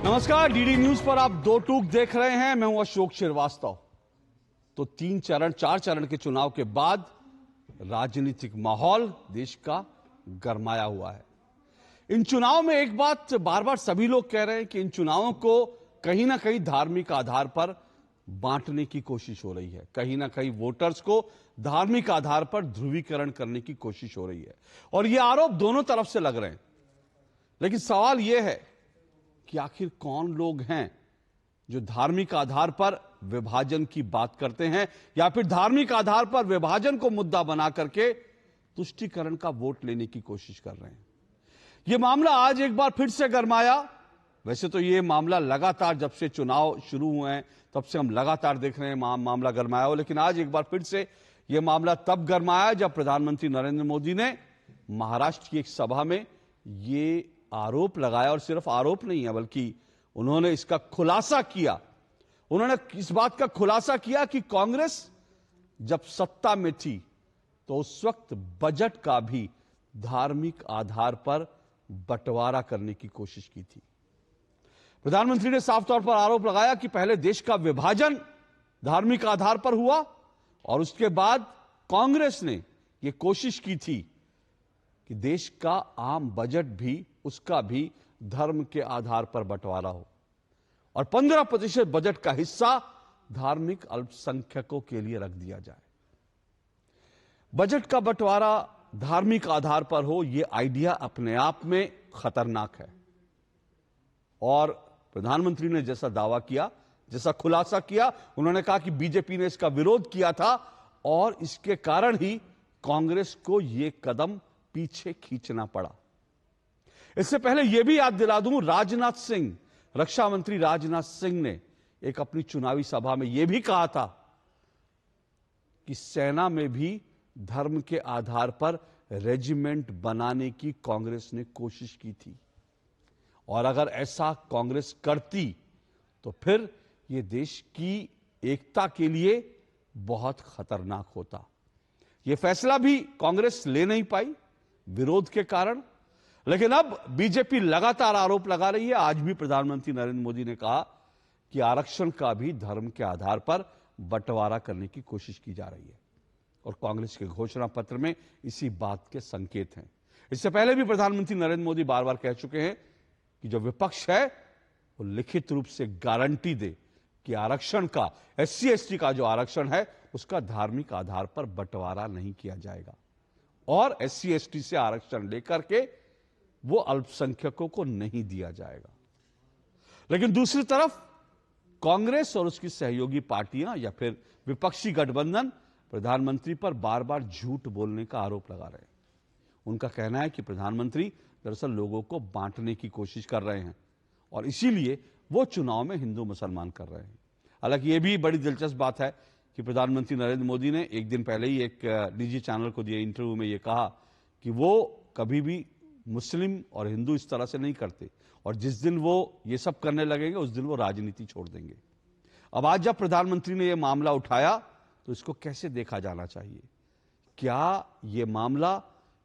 नमस्कार, DD news पर आप दो टूक देख रहे हैं। मैं हूं अशोक श्रीवास्तव। तो 4 चरण के चुनाव के बाद राजनीतिक माहौल देश का गरमाया हुआ है। इन चुनाव में एक बात बार बार सभी लोग कह रहे हैं कि इन चुनावों को कहीं ना कहीं धार्मिक आधार पर बांटने की कोशिश हो रही है। कहीं ना कहीं वोटर्स को धार्मिक आधार पर ध्रुवीकरण करने की कोशिश हो रही है और यह आरोप दोनों तरफ से लग रहे हैं। लेकिन सवाल यह है कि आखिर कौन लोग हैं जो धार्मिक आधार पर विभाजन की बात करते हैं या फिर धार्मिक आधार पर विभाजन को मुद्दा बना करके तुष्टीकरण का वोट लेने की कोशिश कर रहे हैं। यह मामला आज एक बार फिर से गरमाया। वैसे तो यह मामला लगातार जब से चुनाव शुरू हुए हैं तब से हम लगातार देख रहे हैं मामला गरमाया हो, लेकिन आज एक बार फिर से यह मामला तब गरमाया जब प्रधानमंत्री नरेंद्र मोदी ने महाराष्ट्र की एक सभा में यह आरोप लगाया, और सिर्फ आरोप नहीं है बल्कि उन्होंने इसका खुलासा किया। उन्होंने इस बात का खुलासा किया कि कांग्रेस जब सत्ता में थी तो उस वक्त बजट का भी धार्मिक आधार पर बंटवारा करने की कोशिश की थी। प्रधानमंत्री ने साफ तौर पर आरोप लगाया कि पहले देश का विभाजन धार्मिक आधार पर हुआ और उसके बाद कांग्रेस ने यह कोशिश की थी कि देश का आम बजट भी उसका भी धर्म के आधार पर बंटवारा हो और 15% बजट का हिस्सा धार्मिक अल्पसंख्यकों के लिए रख दिया जाए। बजट का बंटवारा धार्मिक आधार पर हो, यह आइडिया अपने आप में खतरनाक है और प्रधानमंत्री ने जैसा दावा किया, जैसा खुलासा किया, उन्होंने कहा कि बीजेपी ने इसका विरोध किया था और इसके कारण ही कांग्रेस को यह कदम पीछे खींचना पड़ा। इससे पहले यह भी याद दिला दूं, राजनाथ सिंह, रक्षा मंत्री राजनाथ सिंह ने एक अपनी चुनावी सभा में यह भी कहा था कि सेना में भी धर्म के आधार पर रेजिमेंट बनाने की कांग्रेस ने कोशिश की थी और अगर ऐसा कांग्रेस करती तो फिर यह देश की एकता के लिए बहुत खतरनाक होता। यह फैसला भी कांग्रेस ले नहीं पाई विरोध के कारण, लेकिन अब बीजेपी लगातार आरोप लगा रही है। आज भी प्रधानमंत्री नरेंद्र मोदी ने कहा कि आरक्षण का भी धर्म के आधार पर बंटवारा करने की कोशिश की जा रही है और कांग्रेस के घोषणा पत्र में इसी बात के संकेत हैं। इससे पहले भी प्रधानमंत्री नरेंद्र मोदी बार बार कह चुके हैं कि जो विपक्ष है वो लिखित रूप से गारंटी दे कि आरक्षण का, SC/ST का जो आरक्षण है उसका धार्मिक आधार पर बंटवारा नहीं किया जाएगा और SC/ST से आरक्षण लेकर के वो अल्पसंख्यकों को नहीं दिया जाएगा। लेकिन दूसरी तरफ कांग्रेस और उसकी सहयोगी पार्टियां या फिर विपक्षी गठबंधन प्रधानमंत्री पर बार बार झूठ बोलने का आरोप लगा रहे हैं। उनका कहना है कि प्रधानमंत्री दरअसल लोगों को बांटने की कोशिश कर रहे हैं और इसीलिए वो चुनाव में हिंदू मुसलमान कर रहे हैं। हालांकि यह भी बड़ी दिलचस्प बात है कि प्रधानमंत्री नरेंद्र मोदी ने एक दिन पहले ही एक निजी चैनल को दिए इंटरव्यू में यह कहा कि वो कभी भी मुस्लिम और हिंदू इस तरह से नहीं करते और जिस दिन वो ये सब करने लगेंगे उस दिन वो राजनीति छोड़ देंगे। अब आज जब प्रधानमंत्री ने यह मामला उठाया तो इसको कैसे देखा जाना चाहिए? क्या यह मामला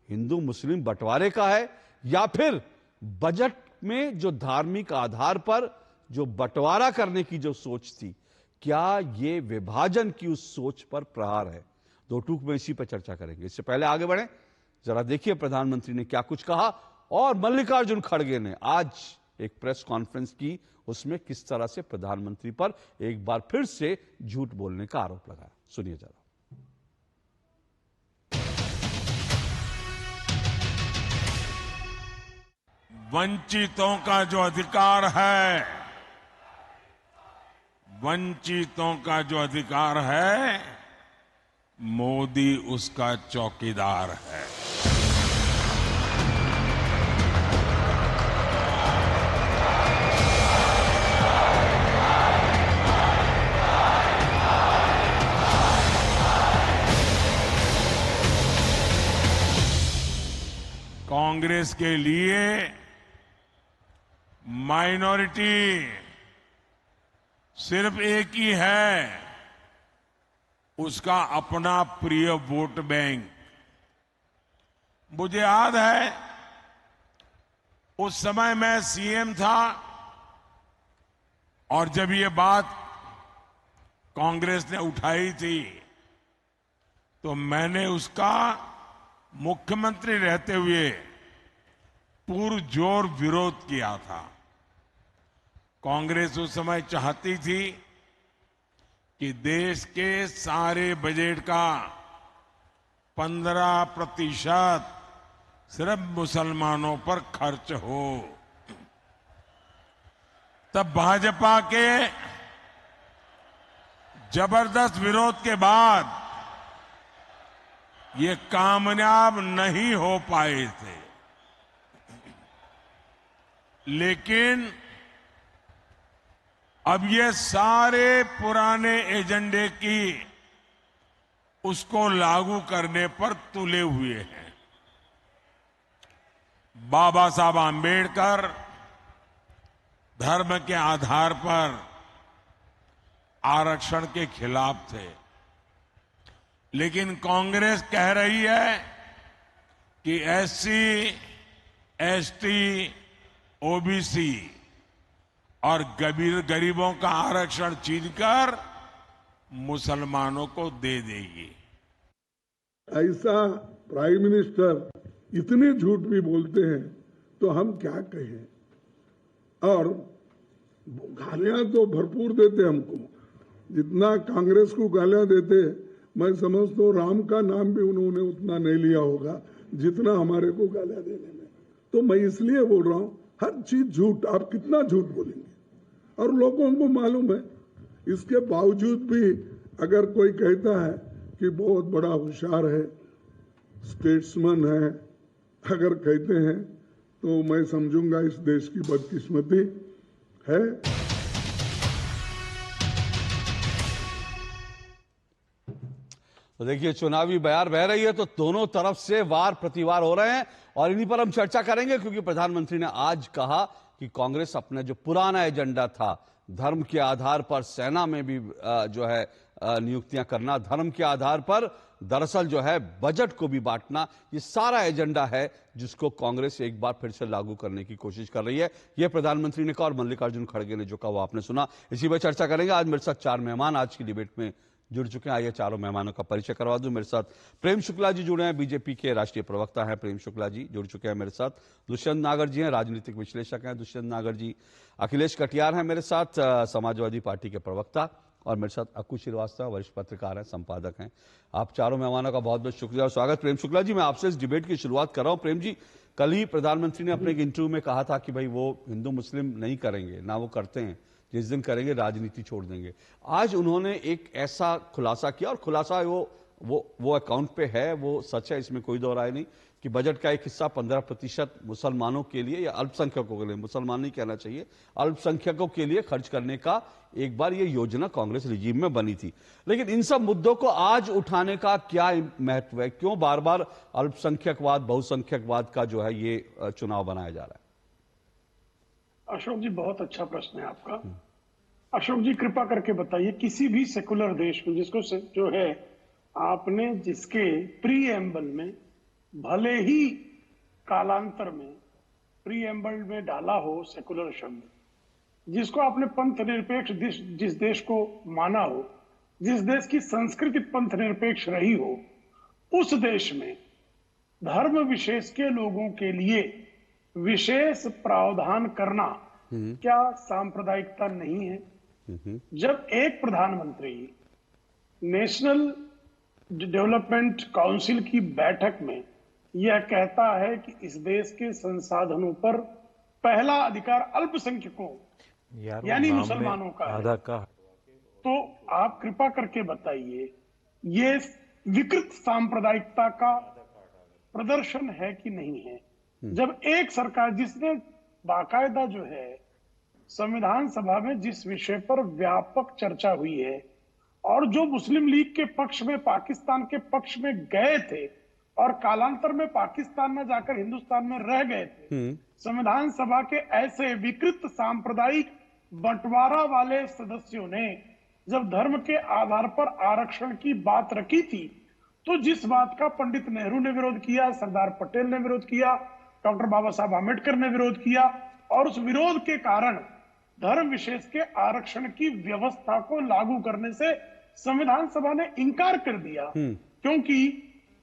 हिंदू मुस्लिम बंटवारे का है या फिर बजट में जो धार्मिक आधार पर जो बंटवारा करने की जो सोच थी, क्या यह विभाजन की उस सोच पर प्रहार है? दो टूक में इसी पर चर्चा करेंगे। इससे पहले आगे बढ़े, जरा देखिए प्रधानमंत्री ने क्या कुछ कहा और मल्लिकार्जुन खड़गे ने आज एक प्रेस कॉन्फ्रेंस की, उसमें किस तरह से प्रधानमंत्री पर एक बार फिर से झूठ बोलने का आरोप लगाया। सुनिए जरा। वंचितों का जो अधिकार है, वंचितों का जो अधिकार है, मोदी उसका चौकीदार है। कांग्रेस के लिए माइनॉरिटी सिर्फ एक ही है, उसका अपना प्रिय वोट बैंक। मुझे याद है उस समय मैं सीएम था और जब ये बात कांग्रेस ने उठाई थी तो मैंने उसका मुख्यमंत्री रहते हुए पुरजोर विरोध किया था। कांग्रेस उस समय चाहती थी कि देश के सारे बजट का 15% सिर्फ मुसलमानों पर खर्च हो। तब भाजपा के जबरदस्त विरोध के बाद ये कामयाब नहीं हो पाए थे, लेकिन अब ये सारे पुराने एजेंडे की उसको लागू करने पर तुले हुए हैं। बाबा साहब आंबेडकर धर्म के आधार पर आरक्षण के खिलाफ थे, लेकिन कांग्रेस कह रही है कि एससी, एसटी, ओबीसी और गरीबों का आरक्षण छीनकर मुसलमानों को दे देगी। ऐसा प्राइम मिनिस्टर इतने झूठ भी बोलते हैं तो हम क्या कहें। और गालियां तो भरपूर देते हमको, जितना कांग्रेस को गालियां देते मैं समझता हूं राम का नाम भी उन्होंने उतना नहीं लिया होगा जितना हमारे को गालियां देने में। तो मैं इसलिए बोल रहा हूं हर चीज झूठ, आप कितना झूठ बोलेंगे। और लोगों को मालूम है, इसके बावजूद भी अगर कोई कहता है कि बहुत बड़ा होशियार है, स्टेट्समैन है, अगर कहते हैं तो मैं समझूंगा इस देश की बदकिस्मती है। तो देखिए, चुनावी बयार बह रही है तो दोनों तरफ से वार प्रतिवार हो रहे हैं और इन्हीं पर हम चर्चा करेंगे, क्योंकि प्रधानमंत्री ने आज कहा कि कांग्रेस अपना जो पुराना एजेंडा था धर्म के आधार पर सेना में भी जो है नियुक्तियां करना, धर्म के आधार पर दरअसल जो है बजट को भी बांटना, ये सारा एजेंडा है जिसको कांग्रेस एक बार फिर से लागू करने की कोशिश कर रही है। यह प्रधानमंत्री ने कहा और मल्लिकार्जुन खड़गे ने जो कहा वो आपने सुना। इसी पर चर्चा करेंगे। आज मेरे साथ 4 मेहमान आज की डिबेट में जुड़ चुके हैं। आइए चारों मेहमानों का परिचय करवा दूं। मेरे साथ प्रेम शुक्ला जी जुड़े हैं, बीजेपी के राष्ट्रीय प्रवक्ता हैं प्रेम शुक्ला जी जुड़ चुके हैं मेरे साथ। दुष्यंत नागर जी हैं, राजनीतिक विश्लेषक हैं दुष्यंत नागर जी। अखिलेश कटियार हैं मेरे साथ, समाजवादी पार्टी के प्रवक्ता। और मेरे साथ अक्कू श्रीवास्तव वरिष्ठ पत्रकार हैं, संपादक हैं। आप चारों मेहमानों का बहुत बहुत शुक्रिया और स्वागत। प्रेम शुक्ला जी, मैं आपसे इस डिबेट की शुरुआत कर रहा हूं। प्रेम जी, कल ही प्रधानमंत्री ने अपने एक इंटरव्यू में कहा था कि भाई वो हिंदू मुस्लिम नहीं करेंगे, ना वो करते हैं, जिस दिन करेंगे राजनीति छोड़ देंगे। आज उन्होंने एक ऐसा खुलासा किया और खुलासा वो अकाउंट पे है, वो सच है, इसमें कोई दो राय नहीं, कि बजट का एक हिस्सा 15% मुसलमानों के लिए या अल्पसंख्यकों के लिए, मुसलमान नहीं कहना चाहिए, अल्पसंख्यकों के लिए खर्च करने का एक बार ये योजना कांग्रेस रिजीम में बनी थी। लेकिन इन सब मुद्दों को आज उठाने का क्या महत्व है? क्यों बार बार अल्पसंख्यकवाद, बहुसंख्यकवाद का जो है ये चुनाव बनाया जा रहा है? अशोक जी, बहुत अच्छा प्रश्न है आपका। अशोक जी, कृपा करके बताइए, किसी भी सेकुलर देश में जिसको जो है आपने जिसके प्रीएम्बल में भले ही कालांतर में प्रीएम्बल में डाला हो सेकुलर शब्द, जिसको आपने पंथ निरपेक्ष जिस देश को माना हो, जिस देश की संस्कृति पंथ निरपेक्ष रही हो, उस देश में धर्म विशेष के लोगों के लिए विशेष प्रावधान करना क्या सांप्रदायिकता नहीं है? जब एक प्रधानमंत्री नेशनल डेवलपमेंट काउंसिल की बैठक में यह कहता है कि इस देश के संसाधनों पर पहला अधिकार अल्पसंख्यकों यानी मुसलमानों का है, तो आप कृपा करके बताइए ये विकृत सांप्रदायिकता का प्रदर्शन है कि नहीं है? जब एक सरकार जिसने बाकायदा जो है संविधान सभा में जिस विषय पर व्यापक चर्चा हुई है और जो मुस्लिम लीग के पक्ष में, पाकिस्तान के पक्ष में गए थे और कालांतर में पाकिस्तान में जाकर हिंदुस्तान में रह गए थे, संविधान सभा के ऐसे विकृत सांप्रदायिक बंटवारा वाले सदस्यों ने जब धर्म के आधार पर आरक्षण की बात रखी थी, तो जिस बात का पंडित नेहरू ने विरोध किया, सरदार पटेल ने विरोध किया, डॉक्टर बाबा साहब आम्बेडकर ने विरोध किया, और उस विरोध के कारण धर्म विशेष के आरक्षण की व्यवस्था को लागू करने से संविधान सभा ने इनकार कर दिया, क्योंकि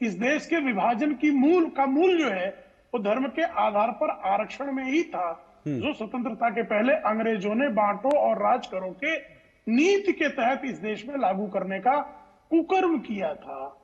इस देश के विभाजन की मूल जो है वो धर्म के आधार पर आरक्षण में ही था, जो स्वतंत्रता के पहले अंग्रेजों ने बांटो और राज करो के नीति के तहत इस देश में लागू करने का कुकर्म किया था।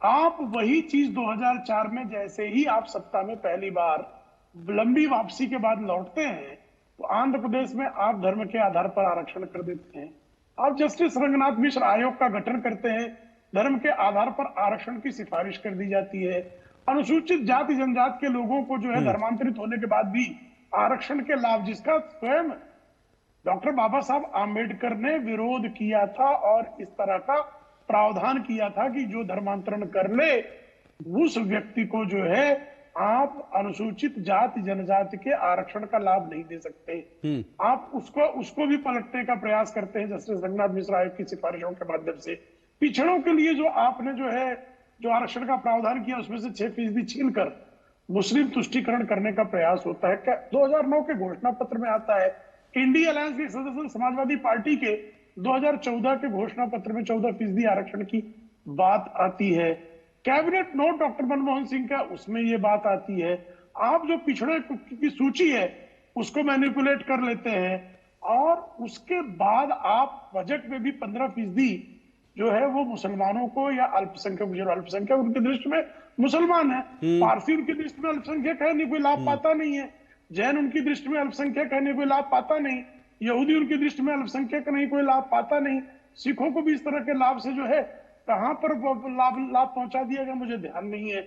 आप वही चीज 2004 में जैसे ही आप सत्ता में पहली बार लंबी वापसी के बाद लौटते हैं, तो आंध्र प्रदेश में आप धर्म के आधार पर आरक्षण कर देते हैं। आप जस्टिस रंगनाथ मिश्र आयोग का गठन करते हैं, धर्म के आधार पर आरक्षण की सिफारिश कर दी जाती है। अनुसूचित जाति जनजाति के लोगों को जो है धर्मांतरित होने के बाद भी आरक्षण के लाभ, जिसका स्वयं डॉक्टर बाबा साहब आम्बेडकर ने विरोध किया था और इस तरह का प्रावधान किया था कि जो धर्मांतरण कर ले उस व्यक्ति को जो है आप अनुसूचित जाति जनजाति के आरक्षण का लाभ नहीं दे सकते। आप उसको भी पलटने का प्रयास करते हैं जस्टिस रंगनाथ मिश्र आयोग की सिफारिशों के माध्यम से। पिछड़ों के लिए जो आपने जो आरक्षण का प्रावधान किया उसमें से 6% छीनकर मुस्लिम तुष्टीकरण करने का प्रयास होता है। 2009 के घोषणा पत्र में आता है, इंडिया अलायंस के सदस्य समाजवादी पार्टी के 2014 के घोषणा पत्र में 14% आरक्षण की बात आती है। Cabinet note doctor Manmohan Singh का, उसमें ये बात आती है। आप जो पिछड़े की सूची है उसको मैनिपुलेट कर लेते हैं और उसके बाद आप बजट में भी 15% जो है वो मुसलमानों को या अल्पसंख्यक उनकी दृष्टि में मुसलमान है, पारसी उनकी दृष्टि में अल्पसंख्यक है, नहीं कोई लाभ पाता नहीं है, जैन उनकी दृष्टि में अल्पसंख्यक है, नहीं कोई लाभ पाता नहीं, यहूदी उनकी दृष्टि में अल्पसंख्यक नहीं कोई लाभ पाता नहीं, सिखों को भी इस तरह के लाभ से जो है कहां पर लाभ पहुंचा दिया गया मुझे ध्यान नहीं है।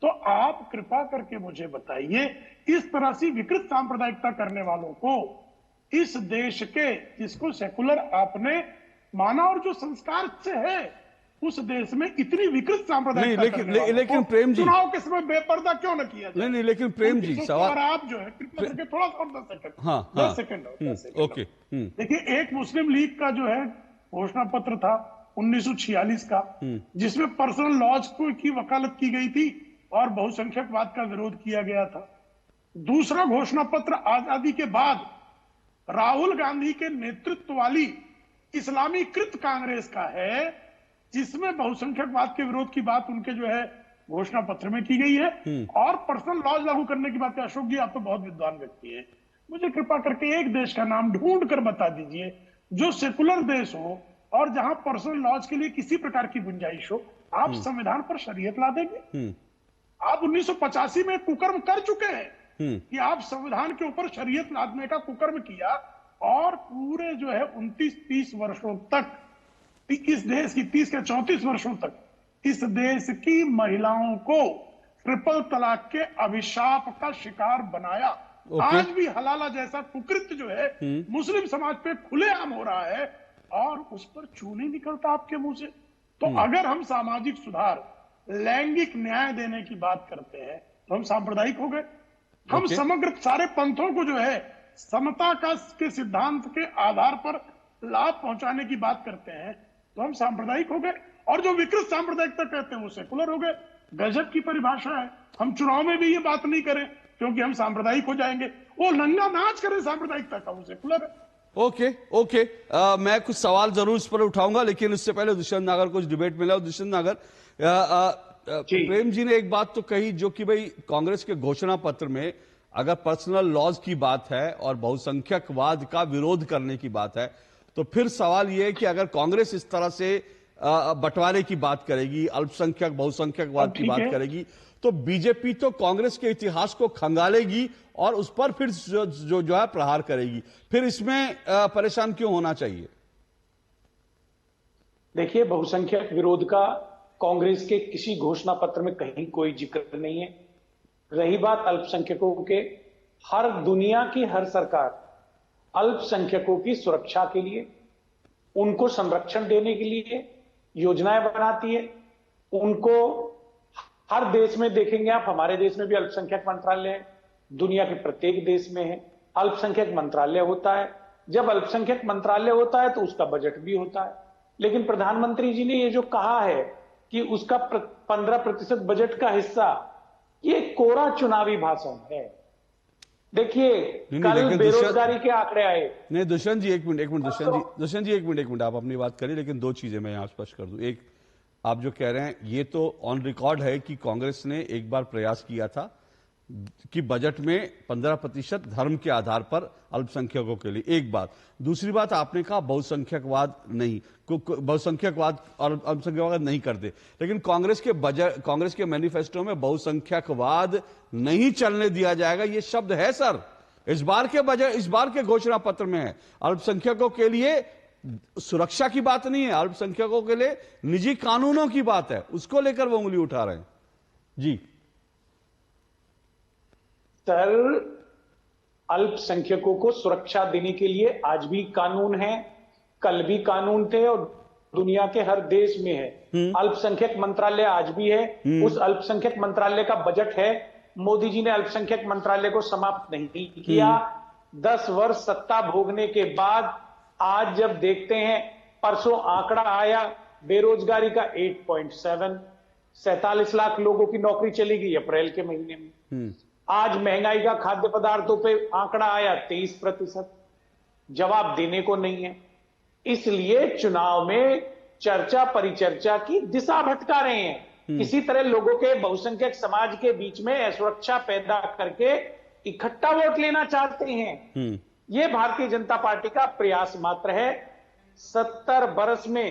तो आप कृपा करके मुझे बताइए, इस तरह से विकृत सांप्रदायिकता करने वालों को इस देश के, जिसको सेकुलर आपने माना और जो संस्कार से है, उस देश में इतनी विकृत सांप्रदायिकता लेकिन प्रेम जी, चुनाव के समय बेपर्दा क्यों न किया जाए? नहीं, लेकिन प्रेम जी सवाल आप जो है कृपया करके थोड़ा सा 10 सेकंड, हाँ, 10 सेकंड ओके। देखिए, एक मुस्लिम लीग का जो है घोषणा पत्र था 1946 का, जिसमें पर्सनल लॉज की वकालत की गई थी और बहुसंख्यकवाद का विरोध किया गया था। दूसरा घोषणा पत्र आजादी के बाद राहुल गांधी के नेतृत्व वाली इस्लामीकृत कांग्रेस का है, जिसमें बहुसंख्यकवाद के विरोध की बात उनके जो है घोषणा पत्र में की गई है और पर्सनल लॉज लागू करने की बात है। अशोक जी, आप तो बहुत विद्वान व्यक्ति हैं, मुझे कृपा करके एक देश का नाम ढूंढ कर बता दीजिए जो सेकुलर देश हो और जहां पर्सनल लॉज के लिए किसी प्रकार की गुंजाइश हो। आप संविधान पर शरीयत ला देंगे? आप 1985 में कुकर्म कर चुके हैं कि आप संविधान के ऊपर शरीयत लादने का कुकर्म किया और पूरे जो है 29-30 वर्षों तक इस देश की 30 के 34 वर्षों तक इस देश की महिलाओं को ट्रिपल तलाक के अभिशाप का शिकार बनाया। आज भी हलाला जैसा कुकृत्य जो है मुस्लिम समाज पे खुलेआम हो रहा है और उस पर चूं नहीं निकलता आपके मुंह से। तो अगर हम सामाजिक सुधार, लैंगिक न्याय देने की बात करते हैं तो हम सांप्रदायिक हो गए। हम समग्र सारे पंथों को जो है समता के सिद्धांत के आधार पर लाभ पहुंचाने की बात करते हैं तो हम सांप्रदायिक हो गए, और जो विकृत सांप्रदायिकता कहते हैं वो सेकुलर हो गए। गजब की परिभाषा है। हम चुनाव में भी ये बात नहीं करें क्योंकि हम सांप्रदायिक हो जाएंगे, वो नंगा नाच करें सांप्रदायिकता का, वो सेकुलर है। ओके, मैं कुछ सवाल जरूर इस पर उठाऊंगा, लेकिन उससे पहले दुष्यंत नागर कुछ डिबेट मिला। दुष्यंत नागर, प्रेम जी ने एक बात तो कही जो कि भाई कांग्रेस के घोषणा पत्र में अगर पर्सनल लॉज की बात है और बहुसंख्यकवाद का विरोध करने की बात है, तो फिर सवाल यह है कि अगर कांग्रेस इस तरह से बंटवारे की बात करेगी, अल्पसंख्यक बहुसंख्यकवाद की बात करेगी, तो बीजेपी तो कांग्रेस के इतिहास को खंगालेगी और उस पर फिर जो है प्रहार करेगी। फिर इसमें परेशान क्यों होना चाहिए? देखिए, बहुसंख्यक विरोध का कांग्रेस के किसी घोषणा पत्र में कहीं कोई जिक्र नहीं है। रही बात अल्पसंख्यकों के, हर दुनिया की हर सरकार अल्पसंख्यकों की सुरक्षा के लिए, उनको संरक्षण देने के लिए योजनाएं बनाती है। उनको हर देश में देखेंगे आप, हमारे देश में भी अल्पसंख्यक मंत्रालय है, दुनिया के प्रत्येक देश में है, अल्पसंख्यक मंत्रालय होता है। जब अल्पसंख्यक मंत्रालय होता है तो उसका बजट भी होता है। लेकिन प्रधानमंत्री जी ने ये जो कहा है कि उसका 15% बजट का हिस्सा, ये कोरा चुनावी भाषण है। देखिए नहीं, कल लेकिन बेरोजगारी के आंकड़े आए। नहीं दुष्यंत जी एक मिनट दुष्यंत जी एक मिनट आप अपनी बात करिए, लेकिन दो चीजें मैं यहां स्पष्ट कर दूं। एक, आप जो कह रहे हैं ये तो ऑन रिकॉर्ड है कि कांग्रेस ने एक बार प्रयास किया था कि बजट में 15% धर्म के आधार पर अल्पसंख्यकों के लिए, एक बात। दूसरी बात, आपने कहा बहुसंख्यकवाद नहीं, बहुसंख्यकवाद और अल्पसंख्यकवाद नहीं करते, लेकिन कांग्रेस के मैनिफेस्टो में बहुसंख्यकवाद नहीं चलने दिया जाएगा ये शब्द है सर, इस बार के घोषणा पत्र में है। अल्पसंख्यकों के लिए सुरक्षा की बात नहीं है, अल्पसंख्यकों के लिए निजी कानूनों की बात है, उसको लेकर वो उंगली उठा रहे हैं जी। सर, अल्पसंख्यकों को सुरक्षा देने के लिए आज भी कानून है, कल भी कानून थे और दुनिया के हर देश में है। अल्पसंख्यक मंत्रालय आज भी है, उस अल्पसंख्यक मंत्रालय का बजट है। मोदी जी ने अल्पसंख्यक मंत्रालय को समाप्त नहीं किया। 10 वर्ष सत्ता भोगने के बाद आज जब देखते हैं, परसों आंकड़ा आया बेरोजगारी का 8.7, 47 लाख लोगों की नौकरी चली गई अप्रैल के महीने में। आज महंगाई का खाद्य पदार्थों पे आंकड़ा आया 23%। जवाब देने को नहीं है, इसलिए चुनाव में चर्चा परिचर्चा की दिशा भटका रहे हैं। किसी तरह लोगों के, बहुसंख्यक समाज के बीच में असुरक्षा पैदा करके इकट्ठा वोट लेना चाहते हैं। यह भारतीय जनता पार्टी का प्रयास मात्र है। 70 बरस में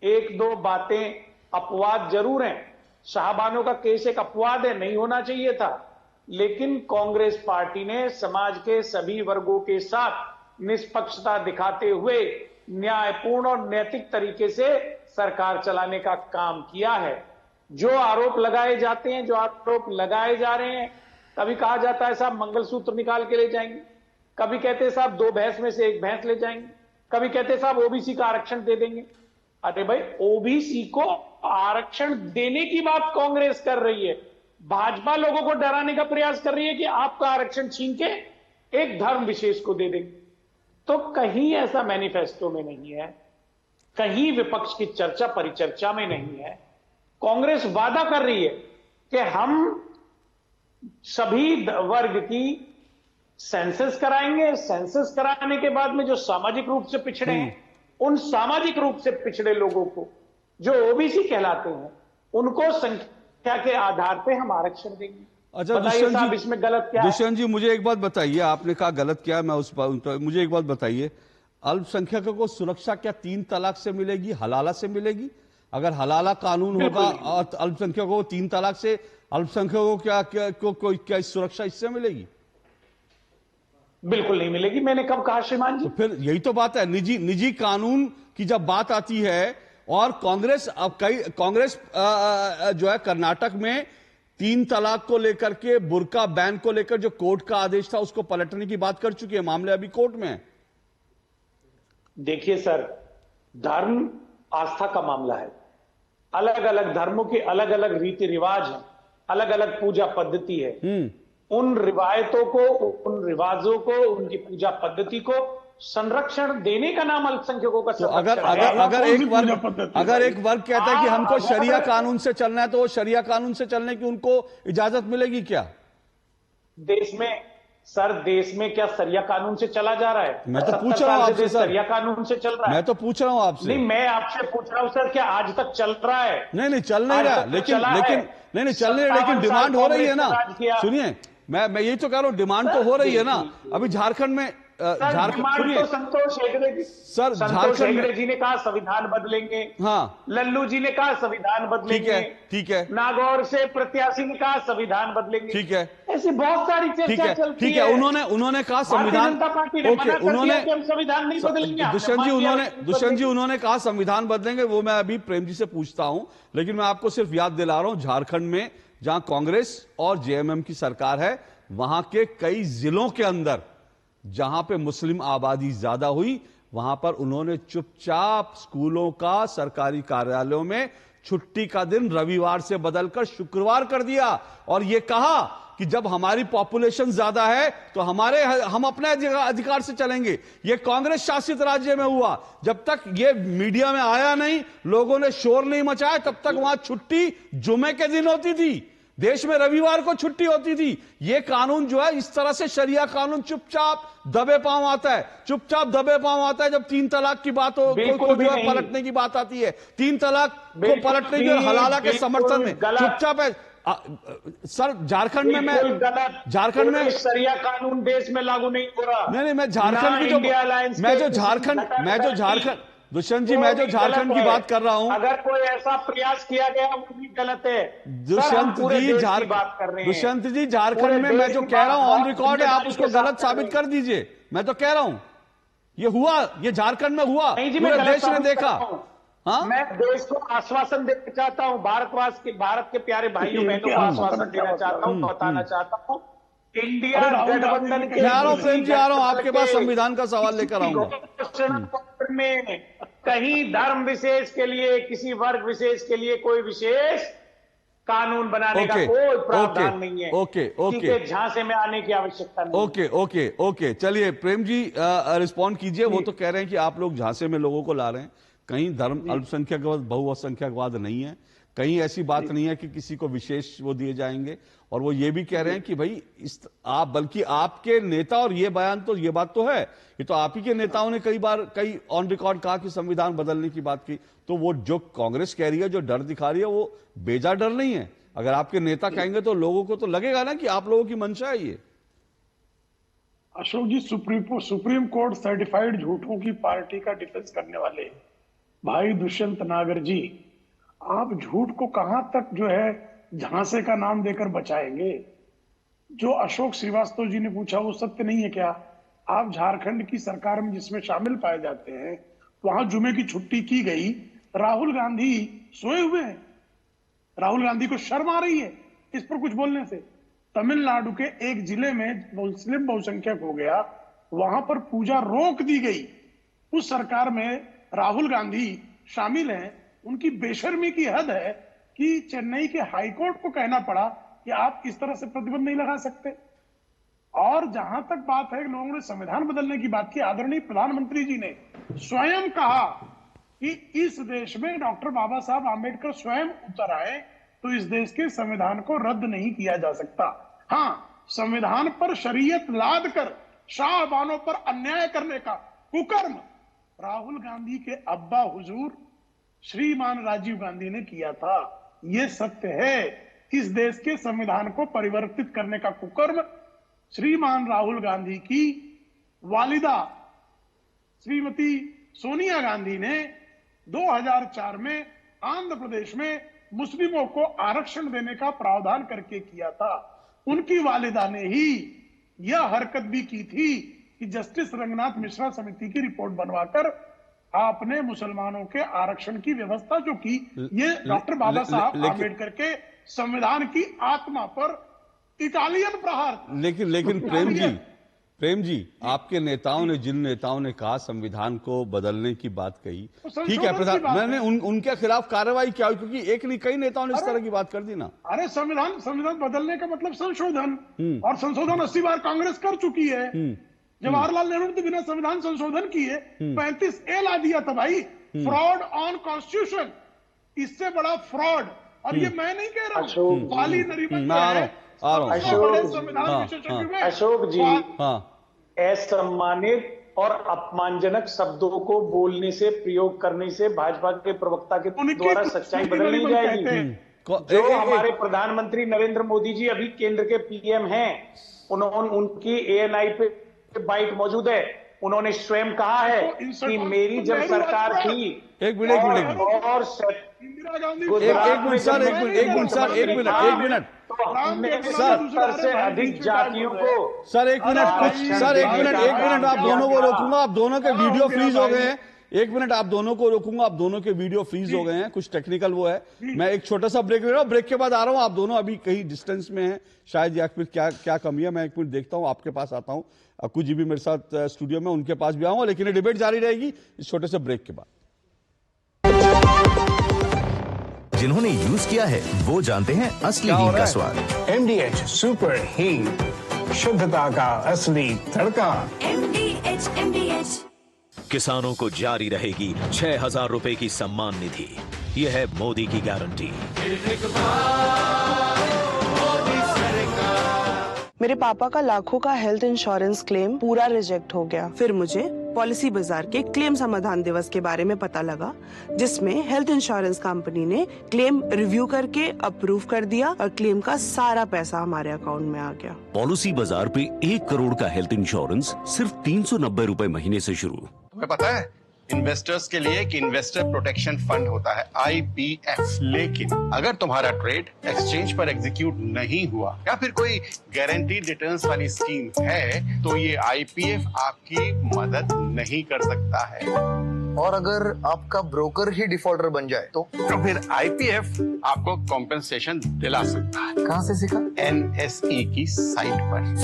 एक दो बातें अपवाद जरूर हैं। शाहबानो का केस एक अपवाद है, नहीं होना चाहिए था, लेकिन कांग्रेस पार्टी ने समाज के सभी वर्गों के साथ निष्पक्षता दिखाते हुए न्यायपूर्ण और नैतिक तरीके से सरकार चलाने का काम किया है। जो आरोप लगाए जाते हैं, जो आरोप लगाए जा रहे हैं, कभी कहा जाता है साहब मंगलसूत्र निकाल के ले जाएंगे, कभी कहते हैं साहब 2 भैंस में से 1 भैंस ले जाएंगे, कभी कहते हैं साहब ओबीसी का आरक्षण दे देंगे। अरे भाई, ओबीसी को आरक्षण देने की बात कांग्रेस कर रही है, भाजपा लोगों को डराने का प्रयास कर रही है कि आपका आरक्षण छीन के एक धर्म विशेष को दे देंगे। तो कहीं ऐसा मैनिफेस्टो में नहीं है, कहीं विपक्ष की चर्चा परिचर्चा में नहीं है। कांग्रेस वादा कर रही है कि हम सभी वर्ग की सेंसस कराएंगे, सेंसस कराने के बाद में जो सामाजिक रूप से पिछड़े हैं, उन सामाजिक रूप से पिछड़े लोगों को, जो ओबीसी कहलाते हैं, उनको संख्या के आधार पे हम आरक्षण देंगे। अच्छा बताइए साहब, इसमें गलत क्या है? दुष्यंत जी मुझे एक बात बताइए, आपने कहा गलत क्या है, मैं उस पर मुझे एक बात बताइए, अल्पसंख्यकों को सुरक्षा क्या 3 तलाक से मिलेगी, हलाला से मिलेगी? अगर हलाला कानून होगा और अल्पसंख्यकों को 3 तलाक से, अल्पसंख्यकों को क्या सुरक्षा इससे मिलेगी? बिल्कुल नहीं मिलेगी। मैंने कब कहा श्रीमान जी? तो फिर यही तो बात है, निजी कानून की जब बात आती है, और कांग्रेस जो है कर्नाटक में 3 तलाक को लेकर के, बुर्का बैन को लेकर जो कोर्ट का आदेश था उसको पलटने की बात कर चुकी है, मामले अभी कोर्ट में है। देखिए सर, धर्म आस्था का मामला है। अलग अलग धर्मों के अलग अलग रीति रिवाज हैं, अलग अलग पूजा पद्धति है। उन रिवायतों को, उन रिवाजों को, उनकी पूजा पद्धति को संरक्षण देने का नाम अल्पसंख्यकों का संरक्षण है। अगर एक वर्ग कहता है कि हमको शरिया कानून से चलना है, तो वो शरिया कानून से चलने की उनको इजाजत मिलेगी क्या? देश में क्या शरिया कानून से चला जा रहा है? मैं तो पूछ रहा हूं आपसे सर, शरिया कानून से चल रहा है। मैं तो पूछ रहा हूं आपसे। नहीं, मैं आपसे पूछ रहा हूं सर, क्या आज तक चल रहा है? नहीं चल नहीं रहा, लेकिन नहीं चल नहीं रहा, लेकिन डिमांड हो रही है ना। सुनिए, मैं यही तो कह रहा हूं, डिमांड तो हो रही है ना। अभी झारखंड में झारखंड तो संतोष हेगड़े जी, सर संतोष हेगड़े जी ने कहा संविधान बदलेंगे। हाँ, लल्लू जी ने कहा संविधान बदलेंगे। ठीक है। नागौर से प्रत्याशी ने कहा संविधान बदलेंगे। ठीक है, ऐसी बहुत सारी चर्चा चलती है। ठीक है, उन्होंने कहा संविधान, जनता पार्टी ने मना कर दिया कि हम संविधान नहीं बदलेंगे। दुष्यंत जी उन्होंने कहा संविधान बदलेंगे, वो मैं अभी प्रेम जी से पूछता हूं, लेकिन मैं आपको सिर्फ याद दिला रहा हूं, झारखंड में जहां कांग्रेस और जेएमएम की सरकार है, वहां के कई जिलों के अंदर जहां पे मुस्लिम आबादी ज्यादा हुई, वहां पर उन्होंने चुपचाप स्कूलों का, सरकारी कार्यालयों में छुट्टी का दिन रविवार से बदलकर शुक्रवार कर दिया, और यह कहा कि जब हमारी पॉपुलेशन ज्यादा है तो हम अपने अधिकार से चलेंगे। यह कांग्रेस शासित राज्य में हुआ, जब तक यह मीडिया में आया नहीं, लोगों ने शोर नहीं मचाया, तब तक वहां छुट्टी जुमे के दिन होती थी। देश में रविवार को छुट्टी होती थी। ये कानून जो है इस तरह से शरिया कानून चुपचाप दबे पांव आता है, चुपचाप दबे पांव आता है। जब 3 तलाक की बात हो को जो है पलटने की बात आती है, 3 तलाक को पलटने की और हलाला के समर्थन में चुपचाप है। सर झारखंड में मैं शरिया कानून देश में लागू नहीं हो रहा। नहीं, मैं झारखंड की जो झारखंड दुष्यंत जी, मैं जो झारखंड की बात कर रहा हूं, अगर कोई ऐसा प्रयास किया गया वो भी गलत है। दुष्यंत जी झारखंड में मैं जो कह रहा हूं ऑन रिकॉर्ड है, आप उसको गलत साबित कर दीजिए। मैं तो कह रहा हूं ये हुआ, ये झारखंड में हुआ, पूरे देश ने देखा। हाँ, मैं देश को आश्वासन देना चाहता हूं, भारत के प्यारे भाइयों बहनों को आश्वासन देना चाहता हूं, बताना चाहता हूं, इंडिया गठबंधन के आ रहा हूं प्रेम जी, आ रहा हूं आपके पास संविधान का सवाल लेकर आऊंगा। में कहीं धर्म विशेष के लिए, किसी वर्ग विशेष के लिए कोई विशेष कानून बनाने का कोई प्रावधान नहीं है। ओके, झांसे में आने की आवश्यकता नहीं। ओके, चलिए प्रेम जी रिस्पॉन्ड कीजिए। वो तो कह रहे हैं कि आप लोग झांसे में लोगों को ला रहे हैं, कहीं धर्म अल्पसंख्यकवाद बहुसंख्यकवाद नहीं है, कहीं ऐसी बात नहीं है कि किसी को विशेष वो दिए जाएंगे। और वो ये भी कह रहे हैं कि भाई आप, बल्कि आपके नेता, और ये बयान तो, ये बात तो है, ये तो आप ही के नेताओं ने कई ऑन रिकॉर्ड कहा कि संविधान बदलने की बात की। तो वो जो कांग्रेस कह रही है, जो डर दिखा रही है, वो बेजा डर नहीं है। अगर आपके नेता कहेंगे तो लोगों को तो लगेगा ना कि आप लोगों की मंशा है ये। अशोक जी, सुप्रीम कोर्ट सर्टिफाइड झूठों की पार्टी का डिफेंस करने वाले भाई दुष्यंत नागर जी, आप झूठ को कहां तक जो है झांसे का नाम देकर बचाएंगे? जो अशोक श्रीवास्तव जी ने पूछा वो सत्य नहीं है क्या? आप झारखंड की सरकार में जिसमें शामिल पाए जाते हैं, वहां जुमे की छुट्टी की गई, राहुल गांधी सोए हुए हैं। राहुल गांधी को शर्म आ रही है इस पर कुछ बोलने से? तमिलनाडु के एक जिले में मुस्लिम बहुसंख्यक हो गया, वहां पर पूजा रोक दी गई। उस सरकार में राहुल गांधी शामिल हैं। उनकी बेशर्मी की हद है कि चेन्नई के हाईकोर्ट को कहना पड़ा कि आप इस तरह से प्रतिबंध नहीं लगा सकते। और जहां तक बात है, लोगों ने संविधान बदलने की बात की, आदरणीय प्रधानमंत्री जी ने स्वयं कहा कि इस देश में डॉक्टर बाबा साहब आंबेडकर स्वयं उतर आए तो इस देश के संविधान को रद्द नहीं किया जा सकता। हाँ, संविधान पर शरीयत लाद कर शाहबानों पर अन्याय करने का कुकर्म राहुल गांधी के अब्बा हुजूर श्रीमान राजीव गांधी ने किया था। यह सत्य है। इस देश के संविधान को परिवर्तित करने का कुकर्म श्रीमान राहुल गांधी की वालिदा श्रीमती सोनिया गांधी ने 2004 में आंध्र प्रदेश में मुस्लिमों को आरक्षण देने का प्रावधान करके किया था। उनकी वालिदा ने ही यह हरकत भी की थी कि जस्टिस रंगनाथ मिश्रा समिति की रिपोर्ट बनवाकर आपने मुसलमानों के आरक्षण की व्यवस्था जो की, ये डॉक्टर बाबा साहब आंबेडकर के संविधान की आत्मा पर इटालियन प्रहार। लेकिन प्रेम जी आपके नेताओं ने, जिन नेताओं ने कहा संविधान को बदलने की बात कही, ठीक है प्रधान, मैंने उनके खिलाफ कार्रवाई क्या हुई? क्योंकि एक नहीं कई नेताओं ने इस तरह की बात कर दी ना। अरे संविधान बदलने का मतलब संशोधन, और संशोधन 80 बार कांग्रेस कर चुकी है। जवाहरलाल नेहरू ने तो बिना संविधान संशोधन किए 35A ला दिया था भाई, फ्रॉड ऑन कॉन्स्टिट्यूशन। इससे बड़ा फ्रॉड, और ये मैं नहीं कह रहा हूं, वाली नरीमन अशोक जी, असम्मानित और अपमानजनक शब्दों को बोलने से, प्रयोग करने से भाजपा के प्रवक्ता के द्वारा सच्चाई बदल नहीं जाएगी। जो हमारे प्रधानमंत्री नरेंद्र मोदी जी अभी केंद्र के पीएम हैं, उनकी ANI पे बाइट मौजूद है। उन्होंने स्वयं कहा है कि मेरी जब सरकार थी, एक मिनट से अधिक जातियों को, सर एक मिनट आप दोनों को रोकूंगा। आप दोनों के वीडियो फ्रीज हो गए हैं। एक मिनट आप दोनों को रोकूंगा, आप दोनों के वीडियो फ्रीज हो गए हैं, कुछ टेक्निकल वो है। मैं एक छोटा सा ब्रेक ले रहा हूं, ब्रेक के बाद आ रहा हूं। आप दोनों अभी कहीं डिस्टेंस में हैं शायद, या फिर क्या कमी है, मैं एक मिनट देखता हूं, आपके पास आता हूं। अक्कू जी भी मेरे साथ स्टूडियो में, उनके पास भी आऊंगा, लेकिन ये डिबेट जारी रहेगी इस छोटे से ब्रेक के बाद। जिन्होंने यूज किया है वो जानते हैं असली हींग का स्वाद। MDH सुपर हींग, शुद्धता का असली तड़का। MDH। किसानों को जारी रहेगी 6,000 रुपए की सम्मान निधि। यह है मोदी की गारंटी। मेरे पापा का लाखों का हेल्थ इंश्योरेंस क्लेम पूरा रिजेक्ट हो गया। फिर मुझे पॉलिसी बाजार के क्लेम समाधान दिवस के बारे में पता लगा, जिसमें हेल्थ इंश्योरेंस कंपनी ने क्लेम रिव्यू करके अप्रूव कर दिया और क्लेम का सारा पैसा हमारे अकाउंट में आ गया। पॉलिसी बाजार पे 1 करोड़ का हेल्थ इंश्योरेंस सिर्फ 390 रुपए महीने से शुरू। तुम्हें पता है इन्वेस्टर्स के लिए एक इन्वेस्टर प्रोटेक्शन फंड होता है IPF, लेकिन अगर तुम्हारा ट्रेड एक्सचेंज पर एग्जीक्यूट नहीं हुआ या फिर कोई गारंटीड रिटर्न्स वाली स्कीम है तो ये IPF आपकी मदद नहीं कर सकता है। और अगर आपका ब्रोकर ही डिफॉल्टर बन जाए तो फिर IPF आपको कॉम्पेंसेशन दिला सकता है। कहाँ से सीखा? NSE की साइट पर।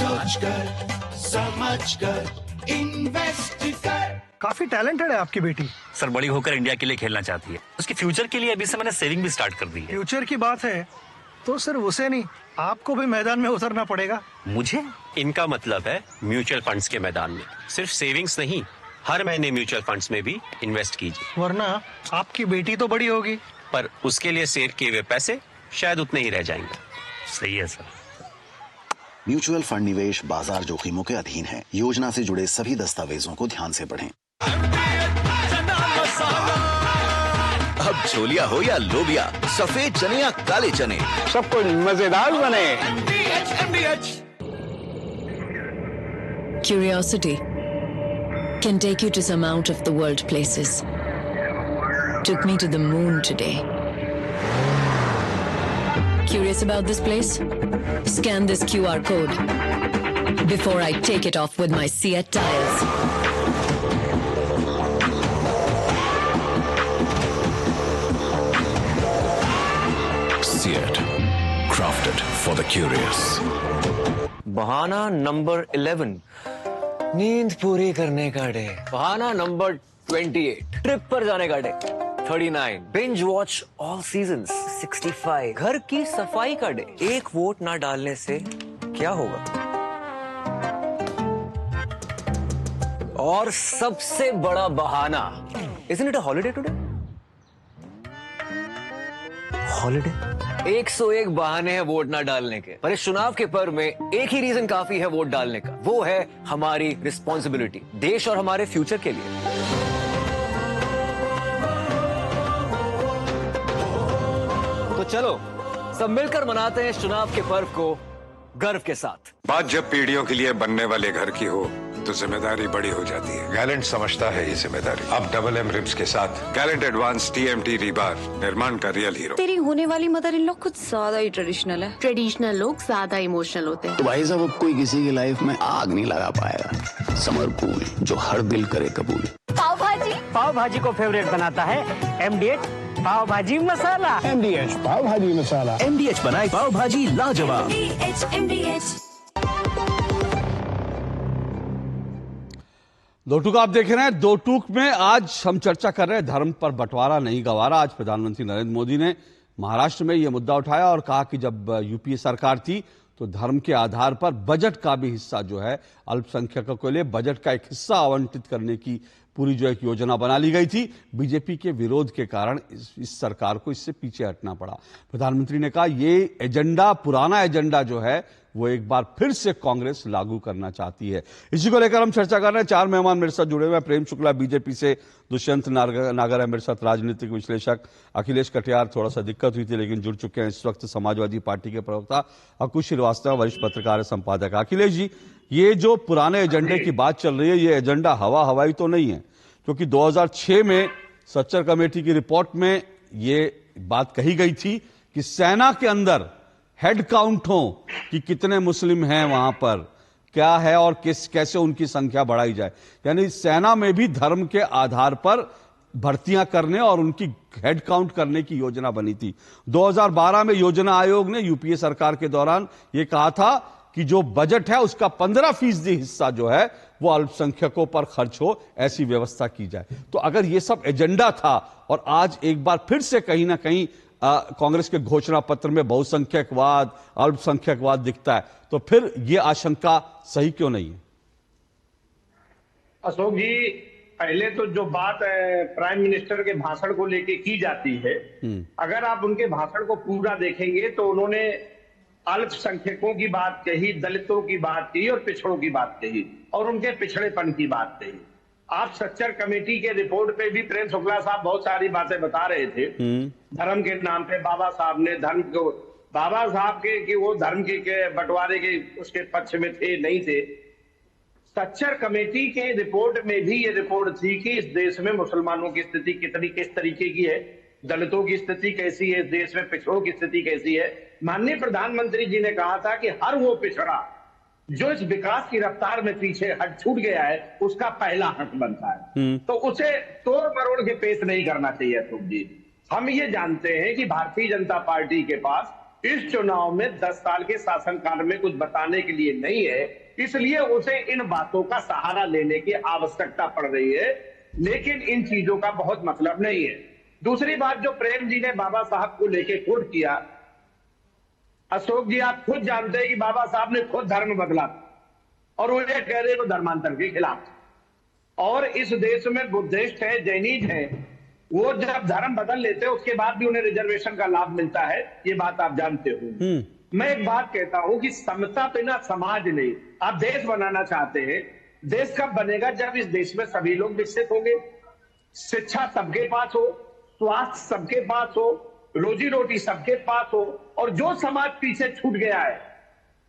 समझ कर इन्वेस्ट कर। काफी टैलेंटेड है आपकी बेटी। सर बड़ी होकर इंडिया के लिए खेलना चाहती है। उसके फ्यूचर के लिए अभी से मैंने सेविंग भी स्टार्ट कर दी है। फ्यूचर की बात है तो सिर्फ उसे नहीं, आपको भी मैदान में उतरना पड़ेगा। मुझे? इनका मतलब है म्यूचुअल फंड्स के मैदान में। सिर्फ सेविंग्स नहीं, हर महीने म्यूचुअल फंड्स में भी इन्वेस्ट कीजिए। वरना आपकी बेटी तो बड़ी होगी, पर उसके लिए सेव किए हुए पैसे शायद उतने ही रह जाएंगे। सही है सर। म्यूचुअल फंड निवेश बाजार जोखिमों के अधीन है। योजना से जुड़े सभी दस्तावेजों को ध्यान से पढ़ें। अब छोलिया हो या लोबिया, सफेद चने या काले चने, सब कुछ मजेदार बने। Curiosity can take you to some out of the world places. Took me to the moon today. Curious about this place? Scan this QR code before I take it off with my Seat tires. Seat, crafted for the curious. बहाना number 11, नींद पूरी करने का day. बहाना number 28, trip पर जाने का day. 39, binge watch all seasons. 65, घर की सफाई का डे। एक वोट ना डालने से क्या होगा? और सबसे बड़ा बहाना, isn't it a holiday today? Holiday? 101 बहाने हैं वोट ना डालने के, पर इस चुनाव के पर्व में एक ही रीजन काफी है वोट डालने का। वो है हमारी रिस्पॉन्सिबिलिटी, देश और हमारे फ्यूचर के लिए। तो चलो सब मिलकर मनाते हैं इस चुनाव के पर्व को गर्व के साथ। बात जब पीढ़ियों के लिए बनने वाले घर की हो तो जिम्मेदारी बड़ी हो जाती है। गैलेंट समझता है ये जिम्मेदारी। अब डबल M रिम्स के साथ गैलेंट एडवांस TMT रीबार, निर्माण का रियल हीरो। तेरी होने वाली मदर इन लॉ कुछ ज्यादा ही ट्रेडिशनल है। ट्रेडिशनल लोग ज्यादा इमोशनल होते हैं। तो भाई साहब अब कोई किसी की लाइफ में आग नहीं लगा पाएगा। समर कूल, जो हर दिल करे कबूल। पाव भाजी को फेवरेट बनाता है MDH पाव भाजी मसाला। MDH पाव भाजी मसाला। MDH बनाए पाव भाजी लाजवाब। MDH दो टूक आप देख रहे हैं। दो टूक में आज हम चर्चा कर रहे हैं धर्म पर बंटवारा नहीं गवारा। आज प्रधानमंत्री नरेंद्र मोदी ने महाराष्ट्र में यह मुद्दा उठाया और कहा कि जब UPA सरकार थी तो धर्म के आधार पर बजट का भी हिस्सा जो है अल्पसंख्यकों के लिए बजट का एक हिस्सा आवंटित करने की पूरी जो एक योजना बना ली गई थी। बीजेपी के विरोध के कारण इस सरकार को इससे पीछे हटना पड़ा। प्रधानमंत्री ने कहा ये एजेंडा, पुराना एजेंडा जो है वो एक बार फिर से कांग्रेस लागू करना चाहती है। इसी को लेकर हम चर्चा कर रहे हैं। 4 मेहमान मेरे साथ जुड़े हुए हैं। प्रेम शुक्ला बीजेपी से, दुष्यंत नागर है मेरे साथ, राजनीतिक विश्लेषक, अखिलेश कटियार, थोड़ा सा दिक्कत हुई थी लेकिन जुड़ चुके हैं इस वक्त, समाजवादी पार्टी के प्रवक्ता अंकुश श्रीवास्तव, वरिष्ठ पत्रकार है, संपादक। अखिलेश जी, ये जो पुराने एजेंडे की बात चल रही है, ये एजेंडा हवाई तो नहीं है, क्योंकि 2006 में सच्चर कमेटी की रिपोर्ट में ये बात कही गई थी कि सेना के अंदर हेड काउंट हो कि कितने मुस्लिम हैं वहां पर, क्या है और कैसे उनकी संख्या बढ़ाई जाए। यानी सेना में भी धर्म के आधार पर भर्तियां करने और उनकी हेड काउंट करने की योजना बनी थी। 2012 में योजना आयोग ने UPA सरकार के दौरान यह कहा था कि जो बजट है उसका 15% हिस्सा जो है वो अल्पसंख्यकों पर खर्च हो, ऐसी व्यवस्था की जाए। तो अगर ये सब एजेंडा था और आज एक बार फिर से कहीं ना कहीं कांग्रेस के घोषणा पत्र में बहुसंख्यकवाद, अल्पसंख्यकवाद दिखता है, तो फिर यह आशंका सही क्यों नहीं है? अशोक जी, पहले तो जो बात प्राइम मिनिस्टर के भाषण को लेके की जाती है, अगर आप उनके भाषण को पूरा देखेंगे तो उन्होंने अल्पसंख्यकों की बात कही, दलितों की बात की और पिछड़ों की बात कही और उनके पिछड़ेपन की बात कही। आप सच्चर कमेटी के रिपोर्ट पे भी प्रेम शुक्ला साहब बहुत सारी बातें बता रहे थे। धर्म के नाम पे बाबा साहब ने धर्म को, बाबा साहब के कि वो धर्म के बंटवारे के उसके पक्ष में थे नहीं थे। सच्चर कमेटी के रिपोर्ट में भी ये रिपोर्ट थी कि इस देश में मुसलमानों की स्थिति किस तरीके की है, दलितों की स्थिति कैसी है, इस देश में पिछड़ों की स्थिति कैसी है। माननीय प्रधानमंत्री जी ने कहा था कि हर वो पिछड़ा जो इस विकास की रफ्तार में पीछे हट छूट गया है उसका पहला हक बनता है, तो उसे तोड़ मरोड़ के पेश नहीं करना चाहिए। अशोक जी, हम ये जानते हैं कि भारतीय जनता पार्टी के पास इस चुनाव में 10 साल के शासनकाल में कुछ बताने के लिए नहीं है, इसलिए उसे इन बातों का सहारा लेने की आवश्यकता पड़ रही है, लेकिन इन चीजों का बहुत मतलब नहीं है। दूसरी बात जो प्रेम जी ने बाबा साहब को लेके कोट किया, अशोक जी आप खुद जानते हैं कि बाबा साहब ने खुद धर्म बदला और उन्हें कह रहे वो धर्मांतर के खिलाफ। और इस देश में बुद्धिस्ट है, जैनिज है, वो जब धर्म बदल लेते हैं उसके बाद भी उन्हें रिजर्वेशन का लाभ मिलता है, ये बात आप जानते हो। मैं एक बात कहता हूं कि समता बिना समाज नहीं। आप देश बनाना चाहते हैं, देश कब बनेगा? जब इस देश में सभी लोग विकसित होंगे, शिक्षा सबके पास हो, स्वास्थ्य सबके पास हो, रोजी रोटी सबके पास हो, और जो समाज पीछे छूट गया है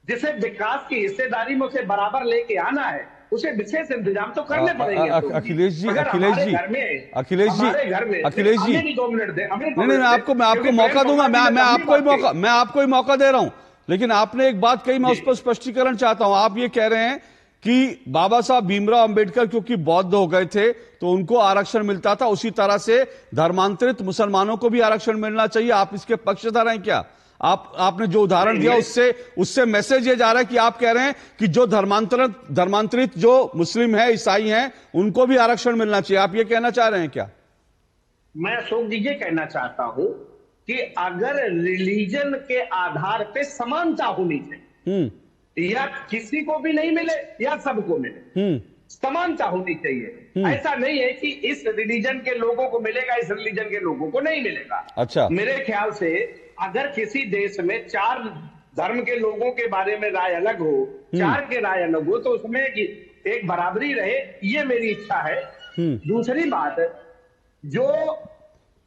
जिसे विकास की हिस्सेदारी में उसे बराबर लेके आना है, उसे विशेष इंतजाम तो करने पड़ेंगे। अखिलेश जी, घर में 2 मिनट दे, नहीं, मैं आपको मौका दूंगा, मैं आपको ही मौका दे रहा हूं, लेकिन आपने एक बात कही, मैं उस पर स्पष्टीकरण चाहता हूं। आप ये कह रहे हैं कि बाबा साहब भीमराव अंबेडकर क्योंकि बौद्ध हो गए थे तो उनको आरक्षण मिलता था, उसी तरह से धर्मांतरित मुसलमानों को भी आरक्षण मिलना चाहिए। आप इसके पक्षधर हैं क्या? आपने जो उदाहरण दिया उससे मैसेज ये जा रहा है कि आप कह रहे हैं कि जो धर्मांतरित जो मुस्लिम है, ईसाई हैं, उनको भी आरक्षण मिलना चाहिए। आप ये कहना चाह रहे हैं क्या? मैं अशोक जी ये कहना चाहता हूं कि अगर रिलीजन के आधार पे समानता होनी चाहिए, या किसी को भी नहीं मिले या सबको मिले, समानता होनी चाहिए। ऐसा नहीं है कि इस रिलीजन के लोगों को मिलेगा, इस रिलीजन के लोगों को नहीं मिलेगा। अच्छा, मेरे ख्याल से अगर किसी देश में 4 धर्म के लोगों के बारे में राय अलग हो, 4 के राय अलग हो, तो उसमें एक बराबरी रहे, ये मेरी इच्छा है। दूसरी बात, जो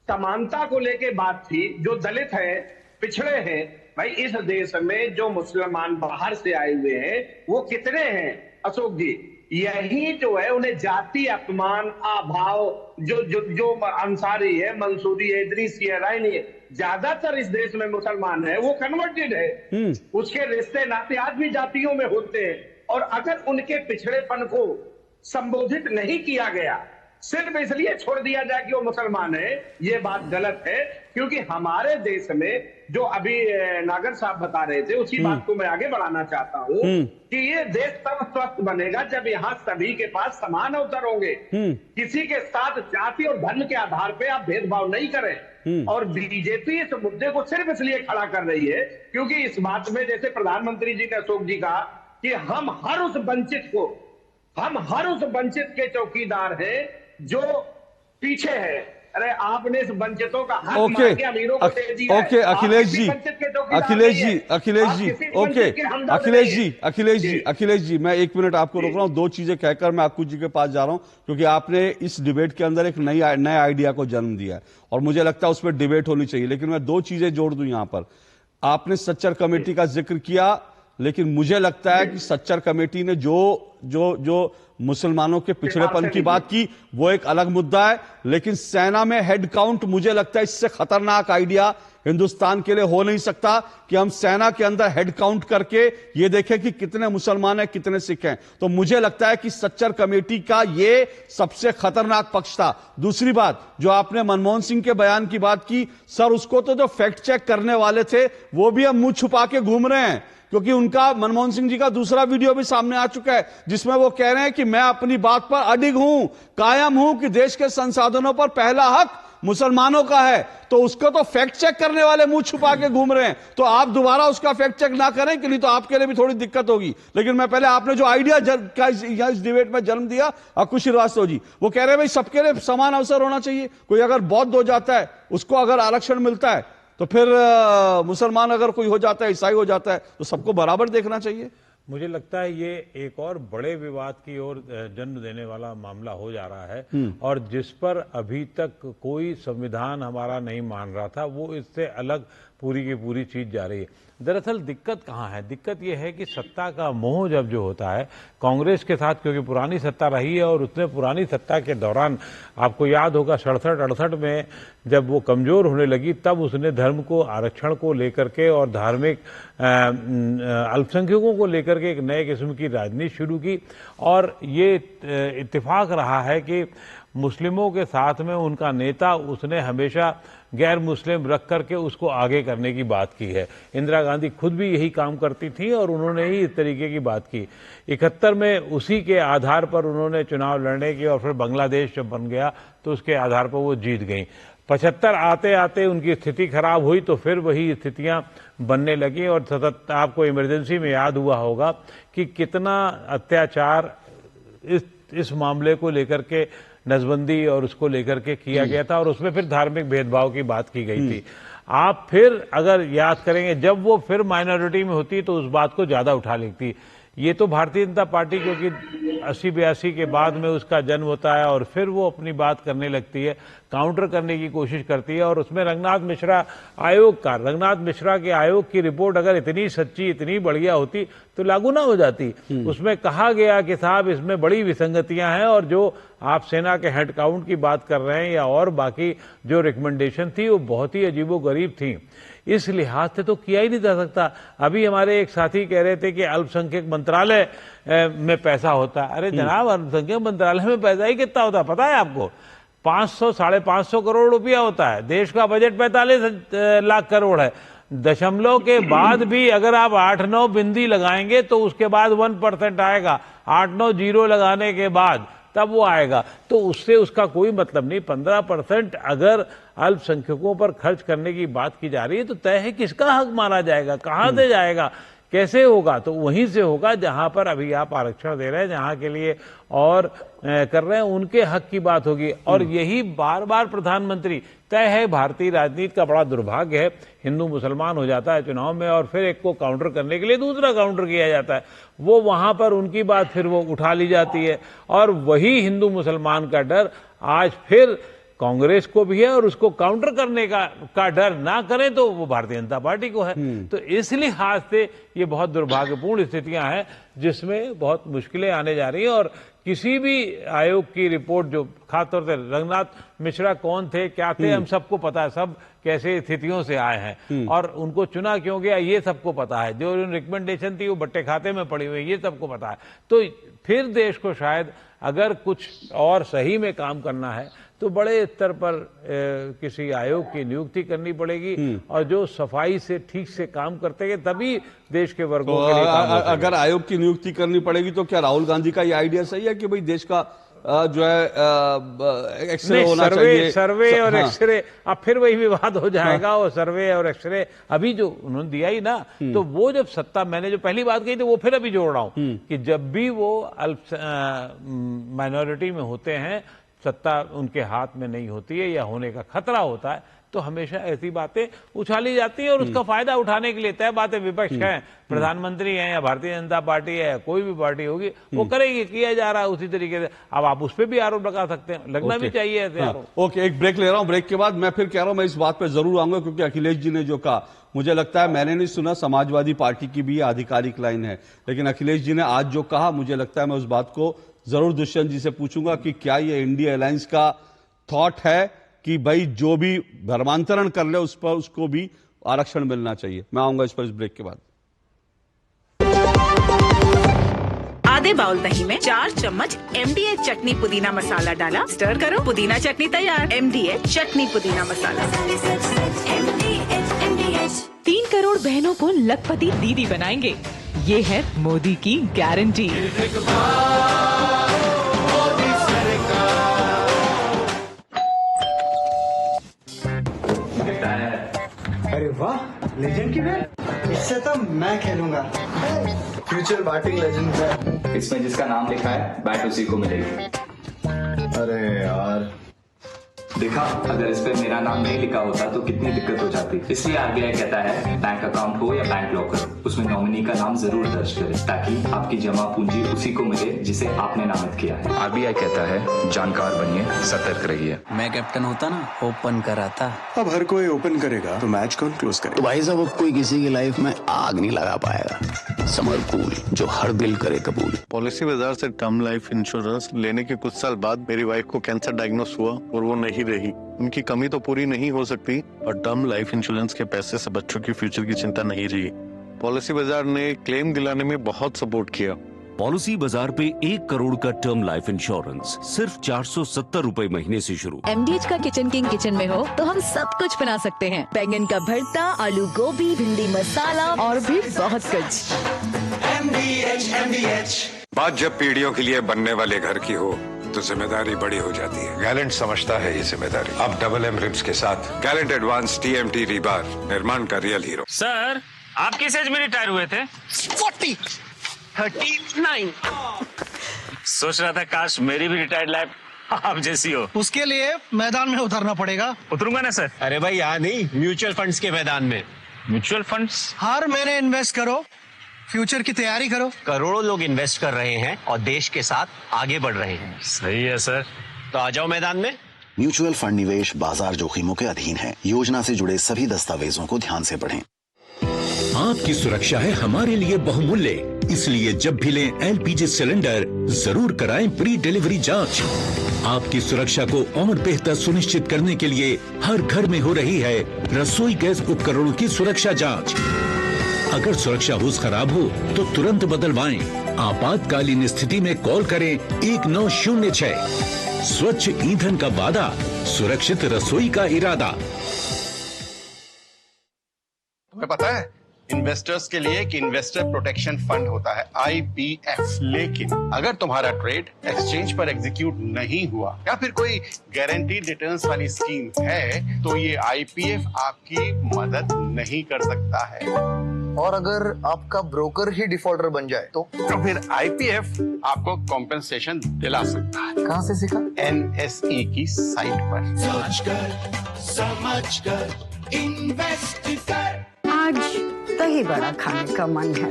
समानता को लेके बात थी, जो दलित है, पिछड़े हैं, भाई इस देश में जो मुसलमान बाहर से आए हुए हैं वो कितने हैं अशोक जी? यही जो है उन्हें जाति अपमान, अभाव, जो अंसारी है, मंसूरी है, इदरीसी है, रायनी है, ज्यादातर इस देश में मुसलमान है, वो कन्वर्टेड है। उसके रिश्ते नाते आज भी जातियों में होते हैं, और अगर उनके पिछड़ेपन को संबोधित नहीं किया गया, सिर्फ इसलिए छोड़ दिया जाए कि वो मुसलमान है, ये बात गलत है। क्योंकि हमारे देश में जो अभी नागर साहब बता रहे थे, उसी बात को मैं आगे बढ़ाना चाहता हूं कि ये देश तब स्वस्थ बनेगा जब यहाँ सभी के पास समान अवसर होंगे। किसी के साथ जाति और धर्म के आधार पे आप भेदभाव नहीं करें। और बीजेपी इस मुद्दे को सिर्फ इसलिए खड़ा कर रही है क्योंकि इस बात में, जैसे प्रधानमंत्री जी ने अशोक जी कहा कि हम हर उस वंचित के चौकीदार हैं जो पीछे है। अरे आपने इस वंचितों का हक मार के अमीरों को दे दिया। ओके अखिलेश जी, मैं 1 मिनट आपको रोक रहा हूं। 2 चीजें कहकर मैं अक्कू जी के पास जा रहा हूं, क्योंकि आपने इस डिबेट के अंदर एक नए आइडिया को जन्म दिया है और मुझे लगता है उस पर डिबेट होनी चाहिए। लेकिन मैं 2 चीजें जोड़ दूं यहां पर। आपने सच्चर कमेटी का जिक्र किया, लेकिन मुझे लगता है कि सच्चर कमेटी ने जो मुसलमानों के पिछड़ेपन की बात की वो एक अलग मुद्दा है, लेकिन सेना में हेड काउंट, मुझे लगता है इससे खतरनाक आइडिया हिंदुस्तान के लिए हो नहीं सकता कि हम सेना के अंदर हेड काउंट करके ये देखें कि कितने मुसलमान हैं, कितने सिख हैं। तो मुझे लगता है कि सच्चर कमेटी का ये सबसे खतरनाक पक्ष था। दूसरी बात, जो आपने मनमोहन सिंह के बयान की बात की, सर उसको तो जो फैक्ट चेक करने वाले थे वो भी अब मुंह छुपा के घूम रहे हैं, क्योंकि उनका, मनमोहन सिंह जी का दूसरा वीडियो भी सामने आ चुका है जिसमें वो कह रहे हैं कि मैं अपनी बात पर अडिग हूं, कायम हूं कि देश के संसाधनों पर पहला हक मुसलमानों का है। तो उसको तो फैक्ट चेक करने वाले मुंह छुपा के घूम रहे हैं। तो आप दोबारा उसका फैक्ट चेक ना करें कि नहीं तो आपके लिए भी थोड़ी दिक्कत होगी। लेकिन मैं पहले, आपने जो आइडिया इस डिबेट में जन्म दिया अक्कू श्रीवास्तव जी, वो कह रहे हैं भाई सबके लिए समान अवसर होना चाहिए। कोई अगर बौद्ध हो जाता है, उसको अगर आरक्षण मिलता है तो फिर मुसलमान अगर कोई हो जाता है, ईसाई हो जाता है, तो सबको बराबर देखना चाहिए। मुझे लगता है ये एक और बड़े विवाद की ओर जन्म देने वाला मामला हो जा रहा है, और जिस पर अभी तक कोई संविधान हमारा नहीं मान रहा था, वो इससे अलग पूरी की पूरी चीज जा रही है। दरअसल दिक्कत कहाँ है? दिक्कत ये है कि सत्ता का मोह जब जो होता है कांग्रेस के साथ, क्योंकि पुरानी सत्ता रही है और उसने पुरानी सत्ता के दौरान, आपको याद होगा 67-68 में जब वो कमजोर होने लगी, तब उसने धर्म को, आरक्षण को लेकर के और धार्मिक अल्पसंख्यकों को लेकर के एक नए किस्म की राजनीति शुरू की। और ये इत्तेफाक रहा है कि मुस्लिमों के साथ में उनका नेता, उसने हमेशा गैर मुस्लिम रख करके उसको आगे करने की बात की है। इंदिरा गांधी खुद भी यही काम करती थी और उन्होंने ही इस तरीके की बात की। 71 में उसी के आधार पर उन्होंने चुनाव लड़ने की, और फिर बांग्लादेश जब बन गया तो उसके आधार पर वो जीत गई। 75 आते आते उनकी स्थिति खराब हुई, तो फिर वही स्थितियां बनने लगी। और सतत आपको इमरजेंसी में याद हुआ होगा कि कितना अत्याचार इस मामले को लेकर के, नसबंदी और उसको लेकर के किया गया था, और उसमें फिर धार्मिक भेदभाव की बात की गई थी। आप फिर अगर याद करेंगे, जब वो फिर माइनॉरिटी में होती तो उस बात को ज्यादा उठा लेती। ये तो भारतीय जनता पार्टी, क्योंकि 80-82 के बाद में उसका जन्म होता है और फिर वो अपनी बात करने लगती है, काउंटर करने की कोशिश करती है। और उसमें रंगनाथ मिश्रा के आयोग की रिपोर्ट अगर इतनी सच्ची, इतनी बढ़िया होती तो लागू ना हो जाती। उसमें कहा गया कि साहब इसमें बड़ी विसंगतियां हैं, और जो आप सेना के हेड काउंट की बात कर रहे हैं या और बाकी जो रिकमेंडेशन थी वो बहुत ही अजीबोगरीब थी। इस लिहाज से तो किया ही नहीं जा सकता। अभी हमारे एक साथी कह रहे थे कि अल्पसंख्यक मंत्रालय में पैसा होता है। अरे जनाब, अल्पसंख्यक मंत्रालय में पैसा ही कितना होता है पता है आपको? 500-550 करोड़ रुपया होता है। देश का बजट 45 लाख करोड़ है। दशमलव के बाद भी अगर आप 8-9 बिंदी लगाएंगे तो उसके बाद 1% आएगा। 8-9 जीरो लगाने के बाद तब वो आएगा। तो उससे उसका कोई मतलब नहीं। 15% अगर अल्पसंख्यकों पर खर्च करने की बात की जा रही है तो तय है किसका हक मारा जाएगा, कहां से जाएगा, कैसे होगा? तो वहीं से होगा जहां पर अभी आप आरक्षण दे रहे हैं, जहां के लिए और कर रहे हैं, उनके हक की बात होगी। और यही बार बार प्रधानमंत्री, तय है भारतीय राजनीति का बड़ा दुर्भाग्य है, हिंदू मुसलमान हो जाता है चुनाव में और फिर एक को काउंटर करने के लिए दूसरा काउंटर किया जाता है। वो वहां पर उनकी बात फिर वो उठा ली जाती है। और वही हिंदू मुसलमान का डर आज फिर कांग्रेस को भी है, और उसको काउंटर करने का डर ना करें तो वो भारतीय जनता पार्टी को है। तो इस लिहाज से ये बहुत दुर्भाग्यपूर्ण स्थितियां हैं जिसमें बहुत मुश्किलें आने जा रही हैं। और किसी भी आयोग की रिपोर्ट, जो खासतौर से रंगनाथ मिश्रा कौन थे, क्या थे, हम सबको पता है, सब कैसे स्थितियों से आए हैं और उनको चुना क्यों गया ये सबको पता है। जो रिकमेंडेशन थी वो बट्टे खाते में पड़ी हुई, ये सबको पता है। तो फिर देश को शायद अगर कुछ और सही में काम करना है तो बड़े स्तर पर किसी आयोग की नियुक्ति करनी पड़ेगी, और जो सफाई से ठीक से काम करते हैं तभी देश के वर्गों के लिए काम होगा। अगर आयोग की नियुक्ति करनी पड़ेगी तो क्या राहुल गांधी का ये आइडिया सही है कि भाई देश का जो है एक्सरे होना चाहिए? सर्वे और एक्सरे, अब फिर वही विवाद हो जाएगा। और सर्वे और एक्सरे अभी जो उन्होंने दिया ही ना, तो वो जब सत्ता, मैंने जो पहली बात कही थी वो फिर अभी जोड़ रहा हूं कि जब भी वो माइनॉरिटी में होते हैं, सत्ता उनके हाथ में नहीं होती है या होने का खतरा होता है, तो हमेशा ऐसी बातें उछाली जाती हैं। और उसका फायदा उठाने के लिए तय बातें विपक्ष है, प्रधानमंत्री हैं या भारतीय जनता पार्टी है या कोई भी पार्टी होगी, वो करेगी। किया जा रहा है उसी तरीके से। अब आप उस पर भी आरोप लगा सकते हैं, लगना भी चाहिए ऐसे आरोप। ओके, एक ब्रेक ले रहा हूं। ब्रेक के बाद मैं फिर कह रहा हूं, मैं इस बात पर जरूर आऊंगा क्योंकि अखिलेश जी ने जो कहा, मुझे लगता है, मैंने नहीं सुना, समाजवादी पार्टी की भी आधिकारिक लाइन है, लेकिन अखिलेश जी ने आज जो कहा, मुझे लगता है मैं उस बात को जरूर दुष्यंत जी से पूछूंगा कि क्या ये इंडिया अलायंस का थॉट है कि भाई जो भी धर्मांतरण कर ले उस पर उसको भी आरक्षण मिलना चाहिए। मैं आऊंगा इस पर इस ब्रेक के बाद। आधे बाउल दही में 4 चम्मच MDH चटनी पुदीना मसाला डाला, स्टर करो, पुदीना चटनी तैयार। MDH चटनी पुदीना मसाला। 3 करोड़ बहनों को लखपति दीदी बनाएंगे, ये है मोदी की गारंटी। अरे वाह, लेजेंड की बैट, इससे तो मैं खेलूंगा। फ्यूचर बैटिंग लेजेंड है। इसमें जिसका नाम लिखा है बैट उसी को मिलेगी। अरे यार, देखा, अगर इस पे मेरा नाम नहीं लिखा होता तो कितनी दिक्कत हो जाती। इसलिए आरबीआई कहता है बैंक अकाउंट हो या बैंक लॉकर, उसमें नॉमिनी का नाम जरूर दर्ज करें ताकि आपकी जमा पूंजी उसी को मिले जिसे आपने नामित किया है। आरबीआई कहता है जानकार बनिए, सतर्क रहिए। मैं कैप्टन होता ना, ओपन कराता। अब हर कोई ओपन करेगा तो मैच कौन क्लोज करेगा? तो भाई साहब, अब कोई किसी की लाइफ में आग नहीं लगा पाएगा। समर कूल, जो हर दिल करे कबूल। पॉलिसी बाजार से टर्म लाइफ इंश्योरेंस लेने के कुछ साल बाद मेरी वाइफ को कैंसर डायग्नोस हुआ और वो नहीं रही। उनकी कमी तो पूरी नहीं हो सकती और टर्म लाइफ इंश्योरेंस के पैसे से बच्चों की फ्यूचर की चिंता नहीं रही। पॉलिसी बाजार ने क्लेम दिलाने में बहुत सपोर्ट किया। पॉलिसी बाजार पे 1 करोड़ का टर्म लाइफ इंश्योरेंस सिर्फ 470 रुपए महीने से शुरू। MDH का किचन किंग किचन में हो तो हम सब कुछ बना सकते हैं। बैंगन का भरता, आलू गोभी, भिंडी मसाला और भी बहुत कुछ। MDH। बात जब पीढ़ियों के लिए बनने वाले घर की हो तो जिम्मेदारी बड़ी हो जाती है। गैलेंट समझता है ये जिम्मेदारी। अब डबल एम रिम्स के साथ गैलेंट एडवांस TMT रीबार, निर्माण का रियल हीरो। सर, आप किस एज में रिटायर हुए थे? 39। सोच रहा था काश मेरी भी रिटायर्ड लाइफ आप जैसी हो। उसके लिए मैदान में उतरना पड़ेगा। उतरूंगा ना सर। अरे भाई यहाँ नहीं, म्यूचुअल फंड्स के मैदान में। Mutual funds? हर महीने इन्वेस्ट करो, फ्यूचर की तैयारी करो। करोड़ों लोग इन्वेस्ट कर रहे हैं और देश के साथ आगे बढ़ रहे हैं। सही है सर। तो आ जाओ मैदान में। म्यूचुअल फंड निवेश बाजार जोखिमों के अधीन है। योजना से जुड़े सभी दस्तावेजों को ध्यान से पढ़ें। आपकी सुरक्षा है हमारे लिए बहुमूल्य, इसलिए जब भी लें LPG सिलेंडर जरूर कराएं प्री डिलीवरी जांच। आपकी सुरक्षा को और बेहतर सुनिश्चित करने के लिए हर घर में हो रही है रसोई गैस उपकरणों की सुरक्षा जांच। अगर सुरक्षा होस खराब हो तो तुरंत बदलवाएं। आपातकालीन स्थिति में कॉल करें 1906। स्वच्छ ईंधन का वादा, सुरक्षित रसोई का इरादा। तुम्हें पता है इन्वेस्टर्स के लिए एक इन्वेस्टर प्रोटेक्शन फंड होता है IPF। लेकिन अगर तुम्हारा ट्रेड एक्सचेंज पर एग्जीक्यूट नहीं हुआ या फिर कोई गारंटीड रिटर्न्स वाली स्कीम है तो ये IPF आपकी मदद नहीं कर सकता है। और अगर आपका ब्रोकर ही डिफॉल्टर बन जाए तो फिर IPF आपको कॉम्पेंसेशन दिला सकता है। कहाँ से सीखा? NSE की साइट पर। सोच कर, समझ कर, इन्वेस्ट कर। आज दही बड़ा खाने का मन है।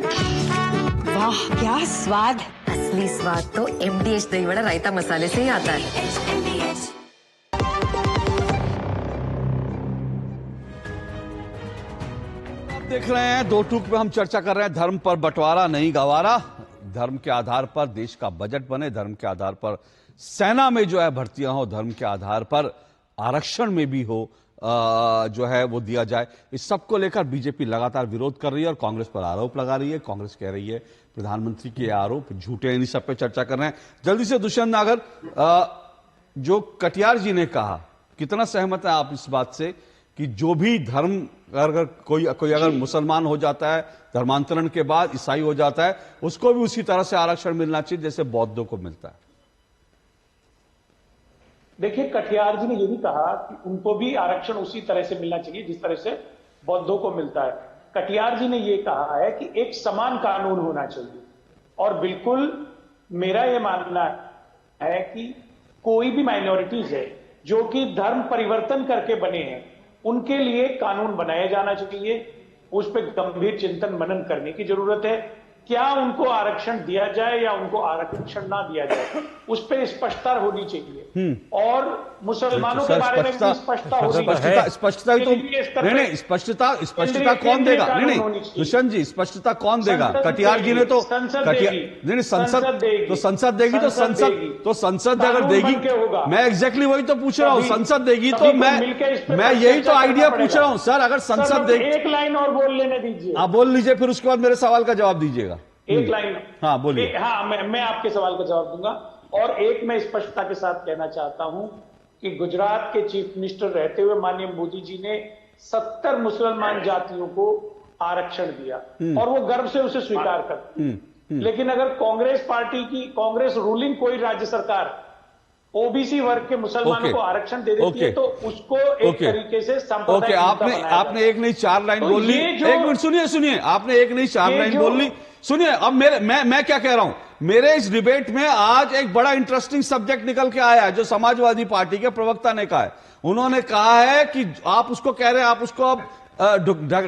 वाह क्या स्वाद! असली स्वाद तो MDH दही बड़ा रायता मसाले से ही आता है। देख रहे हैं दो टूक में हम चर्चा कर रहे हैं धर्म पर बंटवारा नहीं गवारा। धर्म के आधार पर देश का बजट बने, धर्म के आधार पर सेना में जो है भर्तियां हो, धर्म के आधार पर आरक्षण में भी हो जो है वो दिया जाए। इस सब को लेकर बीजेपी लगातार विरोध कर रही है और कांग्रेस पर आरोप लगा रही है। कांग्रेस कह रही है प्रधानमंत्री के आरोप झूठे हैं। इन्हीं सब पे चर्चा कर रहे हैं। जल्दी से दुष्यंत नागर, जो कटियार जी ने कहा, कितना सहमत है आप इस बात से कि जो भी धर्म अगर कोई अगर मुसलमान हो जाता है, धर्मांतरण के बाद ईसाई हो जाता है, उसको भी उसी तरह से आरक्षण मिलना चाहिए जैसे बौद्धों को मिलता है? देखिए, कटियार जी ने यह भी कहा कि उनको भी आरक्षण उसी तरह से मिलना चाहिए जिस तरह से बौद्धों को मिलता है। कटियार जी ने यह कहा है कि एक समान कानून होना चाहिए और बिल्कुल मेरा यह मानना है कि कोई भी माइनॉरिटीज है जो कि धर्म परिवर्तन करके बने हैं, उनके लिए कानून बनाया जाना चाहिए। उस पर गंभीर चिंतन मनन करने की जरूरत है। क्या उनको आरक्षण दिया जाए या उनको आरक्षण ना दिया जाए, उस पर स्पष्टता होनी चाहिए। और मुसलमानों के बारे में भी स्पष्टता होनी चाहिए। स्पष्टता ही तो नहीं, स्पष्टता कौन देगा? नहीं दुष्यंत जी, स्पष्टता कौन देगा? कटियार जी ने तो संसद देगी, तो संसद अगर देगी, मैं एग्जैक्टली वही तो पूछ रहा हूँ। संसद देगी तो मैं यही तो आइडिया पूछ रहा हूँ सर। अगर संसद देगी, एक लाइन और बोल लेने दीजिए। आप बोल लीजिए, फिर उसके बाद मेरे सवाल का जवाब दीजिएगा। एक लाइन, हाँ बोलिए। हाँ, मैं आपके सवाल का जवाब दूंगा। और एक मैं स्पष्टता के साथ कहना चाहता हूं कि गुजरात के चीफ मिनिस्टर रहते हुए माननीय मोदी जी ने 70 मुसलमान जातियों को आरक्षण दिया और वो गर्व से उसे स्वीकार करते। लेकिन अगर कांग्रेस रूलिंग कोई राज्य सरकार ओबीसी वर्ग के मुसलमानों को आरक्षण दे देती है तो उसको एक तरीके से सांप्रदायिक आपने एक नहीं 4 लाइन बोल ली। एक मिनट सुनिए, आपने एक नहीं 4 लाइन बोल ली। सुनिए, अब मैं क्या कह रहा हूं, मेरे इस डिबेट में आज एक बड़ा इंटरेस्टिंग सब्जेक्ट निकल के आया है, जो समाजवादी पार्टी के प्रवक्ता ने कहा है। उन्होंने कहा है कि आप उसको कह रहे हैं, आप उसको अब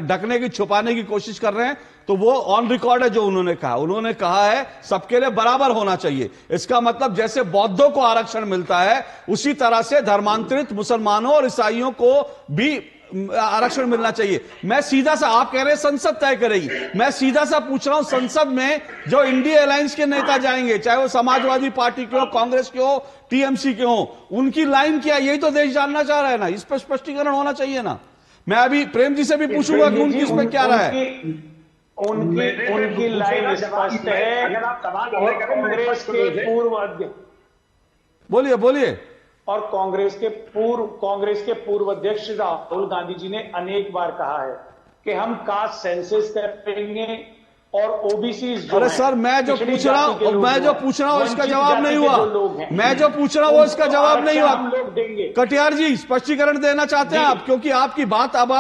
ढकने की, छुपाने की कोशिश कर रहे हैं, तो वो ऑन रिकॉर्ड है जो उन्होंने कहा। उन्होंने कहा है सबके लिए बराबर होना चाहिए। इसका मतलब जैसे बौद्धों को आरक्षण मिलता है, उसी तरह से धर्मांतरित मुसलमानों और ईसाइयों को भी आरक्षण मिलना चाहिए। मैं सीधा सा, आप कह रहे हैं संसद तय करेगी, मैं सीधा सा पूछ रहा हूं, संसद में जो इंडिया अलायंस के नेता जाएंगे, चाहे वो समाजवादी पार्टी के हो, कांग्रेस के हो, टीएमसी के हो, उनकी लाइन क्या? यही तो देश जानना चाह रहा है ना, इस पर स्पष्टीकरण होना चाहिए ना। मैं अभी प्रेम जी से भी पूछूंगा कि उनकी इसमें क्या राय है। उनकी लाइन स्पष्ट है। कांग्रेस के पूर्व अध्यक्ष, बोलिए बोलिए। और कांग्रेस के पूर्व अध्यक्ष राहुल गांधी जी ने अनेक बार कहा है कि हम कास्ट सेंसस करेंगे और ओबीसी। अरे सर, मैं जो पूछ रहा हूं उसका जवाब नहीं हुआ। मैं जो पूछ रहा हूं उसका जवाब नहीं हुआ। कटियार जी स्पष्टीकरण देना चाहते हैं आप, क्योंकि आपकी बात अब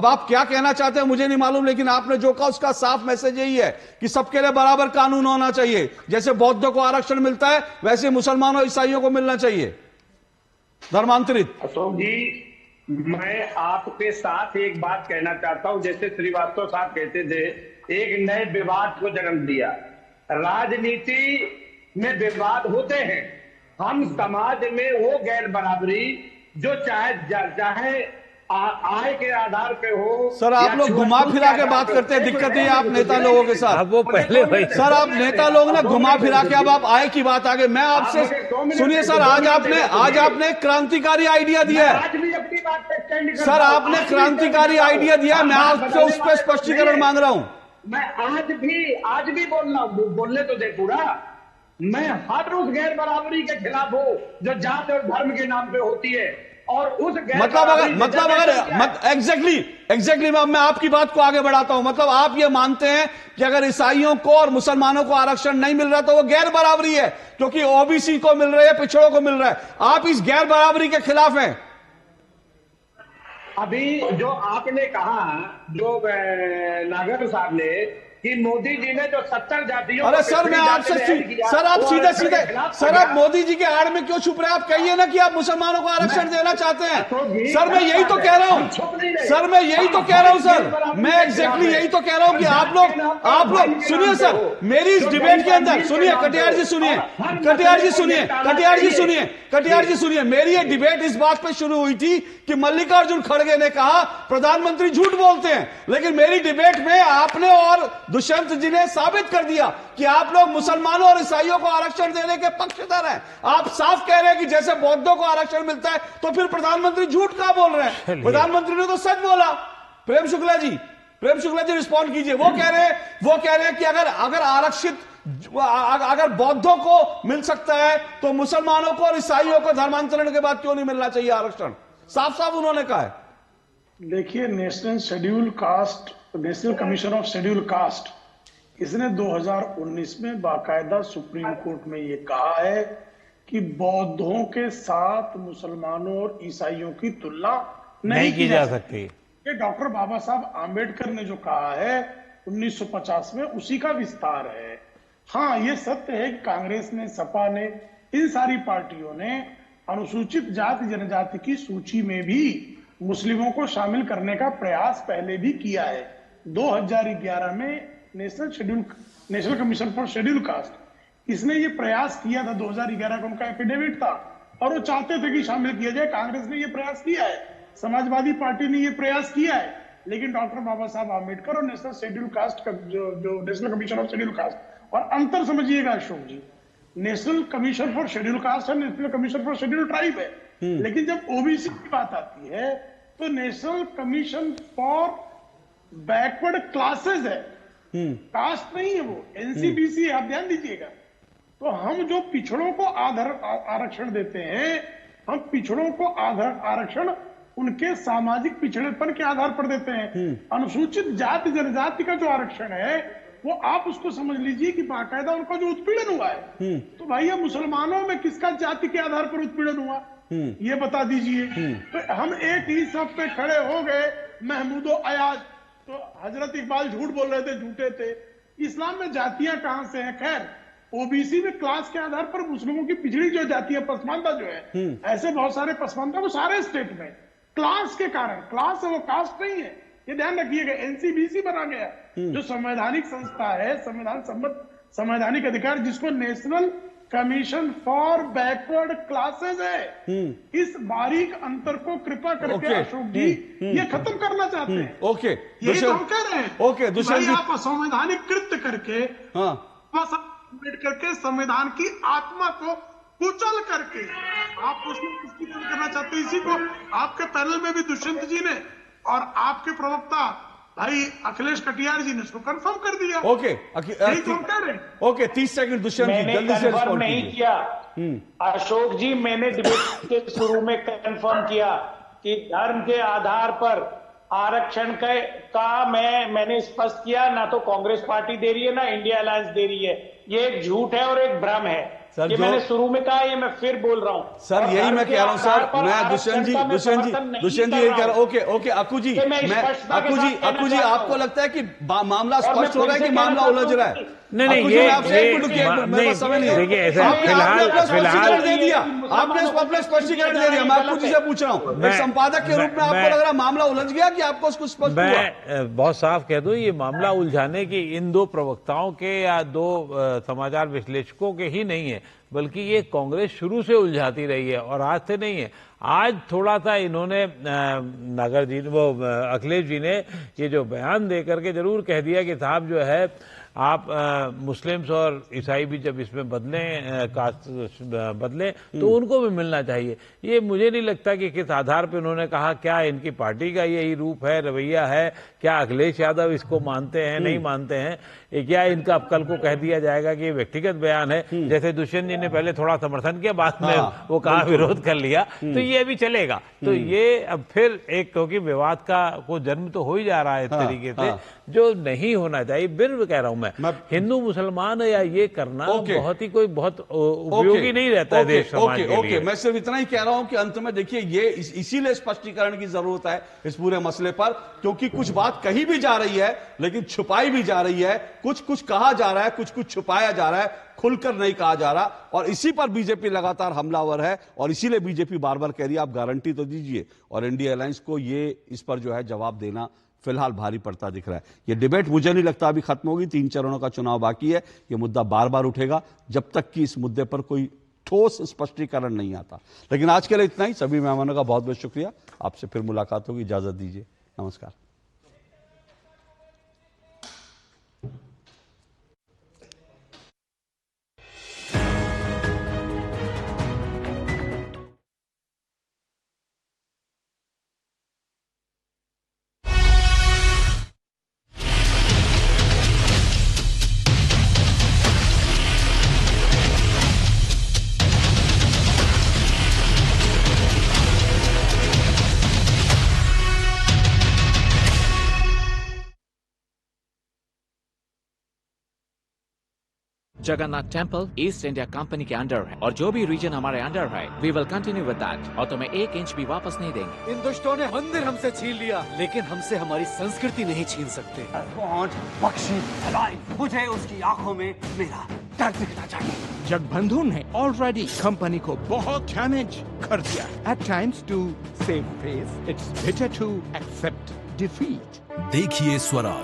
आप क्या कहना चाहते हैं मुझे नहीं मालूम, लेकिन आपने जो कहा उसका साफ मैसेज यही है कि सबके लिए बराबर कानून होना चाहिए। जैसे बौद्धों को आरक्षण मिलता है, वैसे मुसलमानों और ईसाइयों को मिलना चाहिए, धर्मांतरित। अशोक जी, मैं आपके साथ एक बात कहना चाहता हूं। जैसे श्रीवास्तव साहब कहते थे, एक नए विवाद को जन्म दिया। राजनीति में विवाद होते हैं। हम समाज में वो गैर बराबरी जो चाहे आय के आधार पे हो। सर, आप लोग घुमा फिरा के बात करते हैं, दिक्कत नहीं है आप नेता लोगों के साथ। वो पहले भाई सर, आप नेता लोग ना घुमा फिरा के अब आप आय की बात आ गई। मैं आपसे सुनिए सर, आज आपने क्रांतिकारी आइडिया दिया है सर, आपने क्रांतिकारी आइडिया दिया है। मैं आपसे उस पर स्पष्टीकरण मांग रहा हूं। मैं आज भी बोलने तो दे पूरा। मैं हर उस गैर बराबरी के खिलाफ हूं जो जात और धर्म के नाम पे होती है। और उस एग्जैक्टली मैं आपकी बात को आगे बढ़ाता हूं। मतलब आप ये मानते हैं कि अगर ईसाइयों को और मुसलमानों को आरक्षण नहीं मिल रहा तो वो गैर बराबरी है, क्योंकि ओबीसी को मिल रहा है, पिछड़ों को मिल रहा है। आप इस गैर बराबरी के खिलाफ हैं। अभी जो आपने कहा, जो नागर साहब ने, कि मोदी जी ने जो 70 जातियों, अरे सर, मैं आपसे सर, आप सीधे सर, आप मोदी जी के आड़ में क्यों छुप रहे हैं? आप कहिए ना कि आप मुसलमानों को आरक्षण देना चाहते हैं। सर, मैं यही तो कह रहा हूं सर, मैं यही तो कह रहा हूं सर, मैं एग्जैक्टली यही तो कह रहा हूं कि आप लोग सुनिए सर, मेरी इस डिबेट के अंदर सुनिए, कटियार जी सुनिए, मेरी ये डिबेट इस बात पे शुरू हुई थी कि मल्लिकार्जुन खड़गे ने कहा प्रधानमंत्री झूठ बोलते हैं, लेकिन मेरी डिबेट में आपने और दुष्यंत जी ने साबित कर दिया कि आप लोग मुसलमानों और ईसाइयों को आरक्षण देने के पक्षधर हैं। आप साफ कह रहे हैं कि जैसे बौद्धों को आरक्षण मिलता है, तो फिर प्रधानमंत्री झूठ कहां बोल रहे हैं? प्रधानमंत्री ने तो सच बोला। प्रेम शुक्ला जी रिस्पॉन्ड कीजिए। वो कह रहे हैं कि अगर बौद्धों को मिल सकता है तो मुसलमानों को और ईसाइयों को धर्मांतरण के बाद क्यों नहीं मिलना चाहिए आरक्षण? साफ साफ उन्होंने कहा है। देखिए, national commission of schedule cast, इसने 2019 में बाकायदा सुप्रीम कोर्ट में ये कहा है कि बौद्धों के साथ मुसलमानों और ईसाइयों की तुलना नहीं की जा सकती। ये डॉक्टर बाबा साहब आम्बेडकर ने जो कहा है 1950 में, उसी का विस्तार है। हाँ, ये सत्य है कि कांग्रेस ने, सपा ने, इन सारी पार्टियों ने अनुसूचित जाति जनजाति की सूची में भी मुस्लिमों को शामिल करने का प्रयास पहले भी किया है। 2011 में national commission for schedule cast, इसने ये प्रयास किया था। 2011 का उनका एफिडेविट था और वो चाहते थे कि शामिल किया जाए। कांग्रेस ने ये प्रयास किया है, समाजवादी पार्टी ने ये प्रयास किया है, लेकिन डॉक्टर बाबा साहब आम्बेडकर और नेशनल शेड्यूल कास्ट का जो national commission of schedule caste, और अंतर समझिएगा Ashok ji, national commission for schedule caste है, national commission for schedule tribe है। लेकिन जब ओबीसी की बात आती है तो national commission for backward classes है, कास्ट नहीं है वो, एनसीबीसी है। आप ध्यान दीजिएगा। तो हम जो पिछड़ों को आरक्षण देते हैं, हम पिछड़ों को आरक्षण उनके सामाजिक पिछड़ेपन के आधार पर देते हैं। अनुसूचित जाति जनजाति का जो आरक्षण है, वो आप उसको समझ लीजिए कि बाकायदा उनका जो उत्पीड़न हुआ है। तो भैया, मुसलमानों में किसका जाति के आधार पर उत्पीड़न हुआ, ये बता दीजिए। तो हम एक ही सब पे खड़े हो गए, महमूदो अयाज। तो हजरत इकबाल झूठ बोल रहे थे, झूठे थे। इस्लाम में जातियां कहां से हैं? खैर, ओबीसी में क्लास के आधार पर मुस्लिमों की पिछड़ी जो जाती है, पसमानदा जो है, ऐसे बहुत सारे पसमानदा वो सारे स्टेट में क्लास के कारण, क्लास है वो कास्ट नहीं है, ये ध्यान रखिएगा। एनसीबीसी बना गया जो संवैधानिक संस्था है, संविधान सम्मत संवैधानिक अधिकार, जिसको national commission for backward classes है। इस बारीक अंतर को कृपा करके अशोक जी ये खत्म करना चाहते हैं। ओके, यही तो हम कह रहे हैं। ओके, दुष्यंत जी, आप असंवैधानिक कृत्य करके, करके संविधान की आत्मा को कुचल करके आप उसमें पुष्टिकरण करना चाहते हैं। इसी को आपके पैनल में भी दुष्यंत जी ने और आपके प्रवक्ता भाई अखिलेश कटियार जी ने इसको कंफर्म कर दिया। ओके, ओके, 30 सेकंड दुष्यंत जी, जल्दी से कंफर्म नहीं किया अशोक जी, मैंने डिबेट के शुरू में कंफर्म किया कि धर्म के आधार पर आरक्षण का मैंने स्पष्ट किया, ना तो कांग्रेस पार्टी दे रही है ना इंडिया अलायंस दे रही है। ये एक झूठ है और एक भ्रम है। ये मैंने शुरू में कहा, ये मैं फिर बोल रहा हूँ सर, यही मैं कह रहा हूँ सर। मैं दुष्यंत जी यही कह रहा हूँ। ओके, अक्कू जी, अक्कू जी, आपको लगता है कि मामला स्पष्ट हो रहा है कि मामला उलझ रहा है? नहीं, ये देखिए ऐसा फिलहाल दे दिया आपने, अपना स्पष्टीकरण दे दिया। मैं अक्कू जी से पूछ रहा हूँ, मैं संपादक के रूप में आपको लग रहा है मामला उलझ गया कि आपको उसको स्पष्ट हुआ? मैं बहुत साफ कह दूं, ये मामला उलझाने की इन दो प्रवक्ताओं के या दो समाचार विश्लेषकों के ही नहीं है, बल्कि ये कांग्रेस शुरू से उलझाती रही है और आज से नहीं है। आज थोड़ा सा इन्होंने नागर जी, वो अखिलेश जी ने ये जो बयान दे करके जरूर कह दिया कि साहब जो है आप मुस्लिम्स और ईसाई भी जब इसमें कास्ट बदले तो उनको भी मिलना चाहिए। ये मुझे नहीं लगता कि किस आधार पर उन्होंने कहा। क्या इनकी पार्टी का यही रूप है, रवैया है? क्या अखिलेश यादव इसको मानते हैं, नहीं मानते हैं? क्या इनका अब कल को कह दिया जाएगा कि ये व्यक्तिगत बयान है? जैसे दुष्यंत जी ने पहले थोड़ा समर्थन किया, बाद में वो कहा विरोध कर लिया, तो ये भी चलेगा। तो ये अब फिर एक, क्योंकि विवाद को जन्म तो हो ही जा रहा है इस तरीके से, जो नहीं होना चाहिए। बिल्कुल कह रहा हूं मैं, हिंदू मुसलमान या ये करना बहुत ही कोई बहुत उपयोगी नहीं रहता है देश समाज के लिए। मैं सिर्फ इतना ही कह रहा हूं कि अंत में देखिए, ये इसीलिए स्पष्टीकरण की जरूरत है इस पूरे मसले पर, क्योंकि कुछ बात कही भी जा रही है लेकिन छुपाई भी जा रही है। कुछ कहा जा रहा है, कुछ छुपाया जा रहा है, खुलकर नहीं कहा जा रहा, और इसी पर बीजेपी लगातार हमलावर है। और इसीलिए बीजेपी बार बार कह रही है आप गारंटी तो दीजिए, और इंडिया अलायंस को ये इस पर जो है जवाब देना फिलहाल भारी पड़ता दिख रहा है। ये डिबेट मुझे नहीं लगता अभी खत्म होगी, 3 चरणों का चुनाव बाकी है। ये मुद्दा बार बार उठेगा जब तक कि इस मुद्दे पर कोई ठोस स्पष्टीकरण नहीं आता। लेकिन आज के लिए इतना ही। सभी मेहमानों का बहुत बहुत शुक्रिया। आपसे फिर मुलाकात होगी, इजाजत दीजिए, नमस्कार। Jagannath temple East India company के अंडर है और जो भी रीजन हमारे अंडर है we will continue with that, और तुम्हें 1 इंच भी वापस नहीं देंगे। इन दुष्टों ने मंदिर हमसे छीन लिया, लेकिन हमसे हमारी संस्कृति नहीं छीन सकते। बख्शी मुझे उसकी आंखों में मेरा डर दिखना चाहिए। जगबंधु ने ऑलरेडी कंपनी को बहुत डैमेज कर दिया। At times to save face it's better to accept defeat. देखिए स्वराज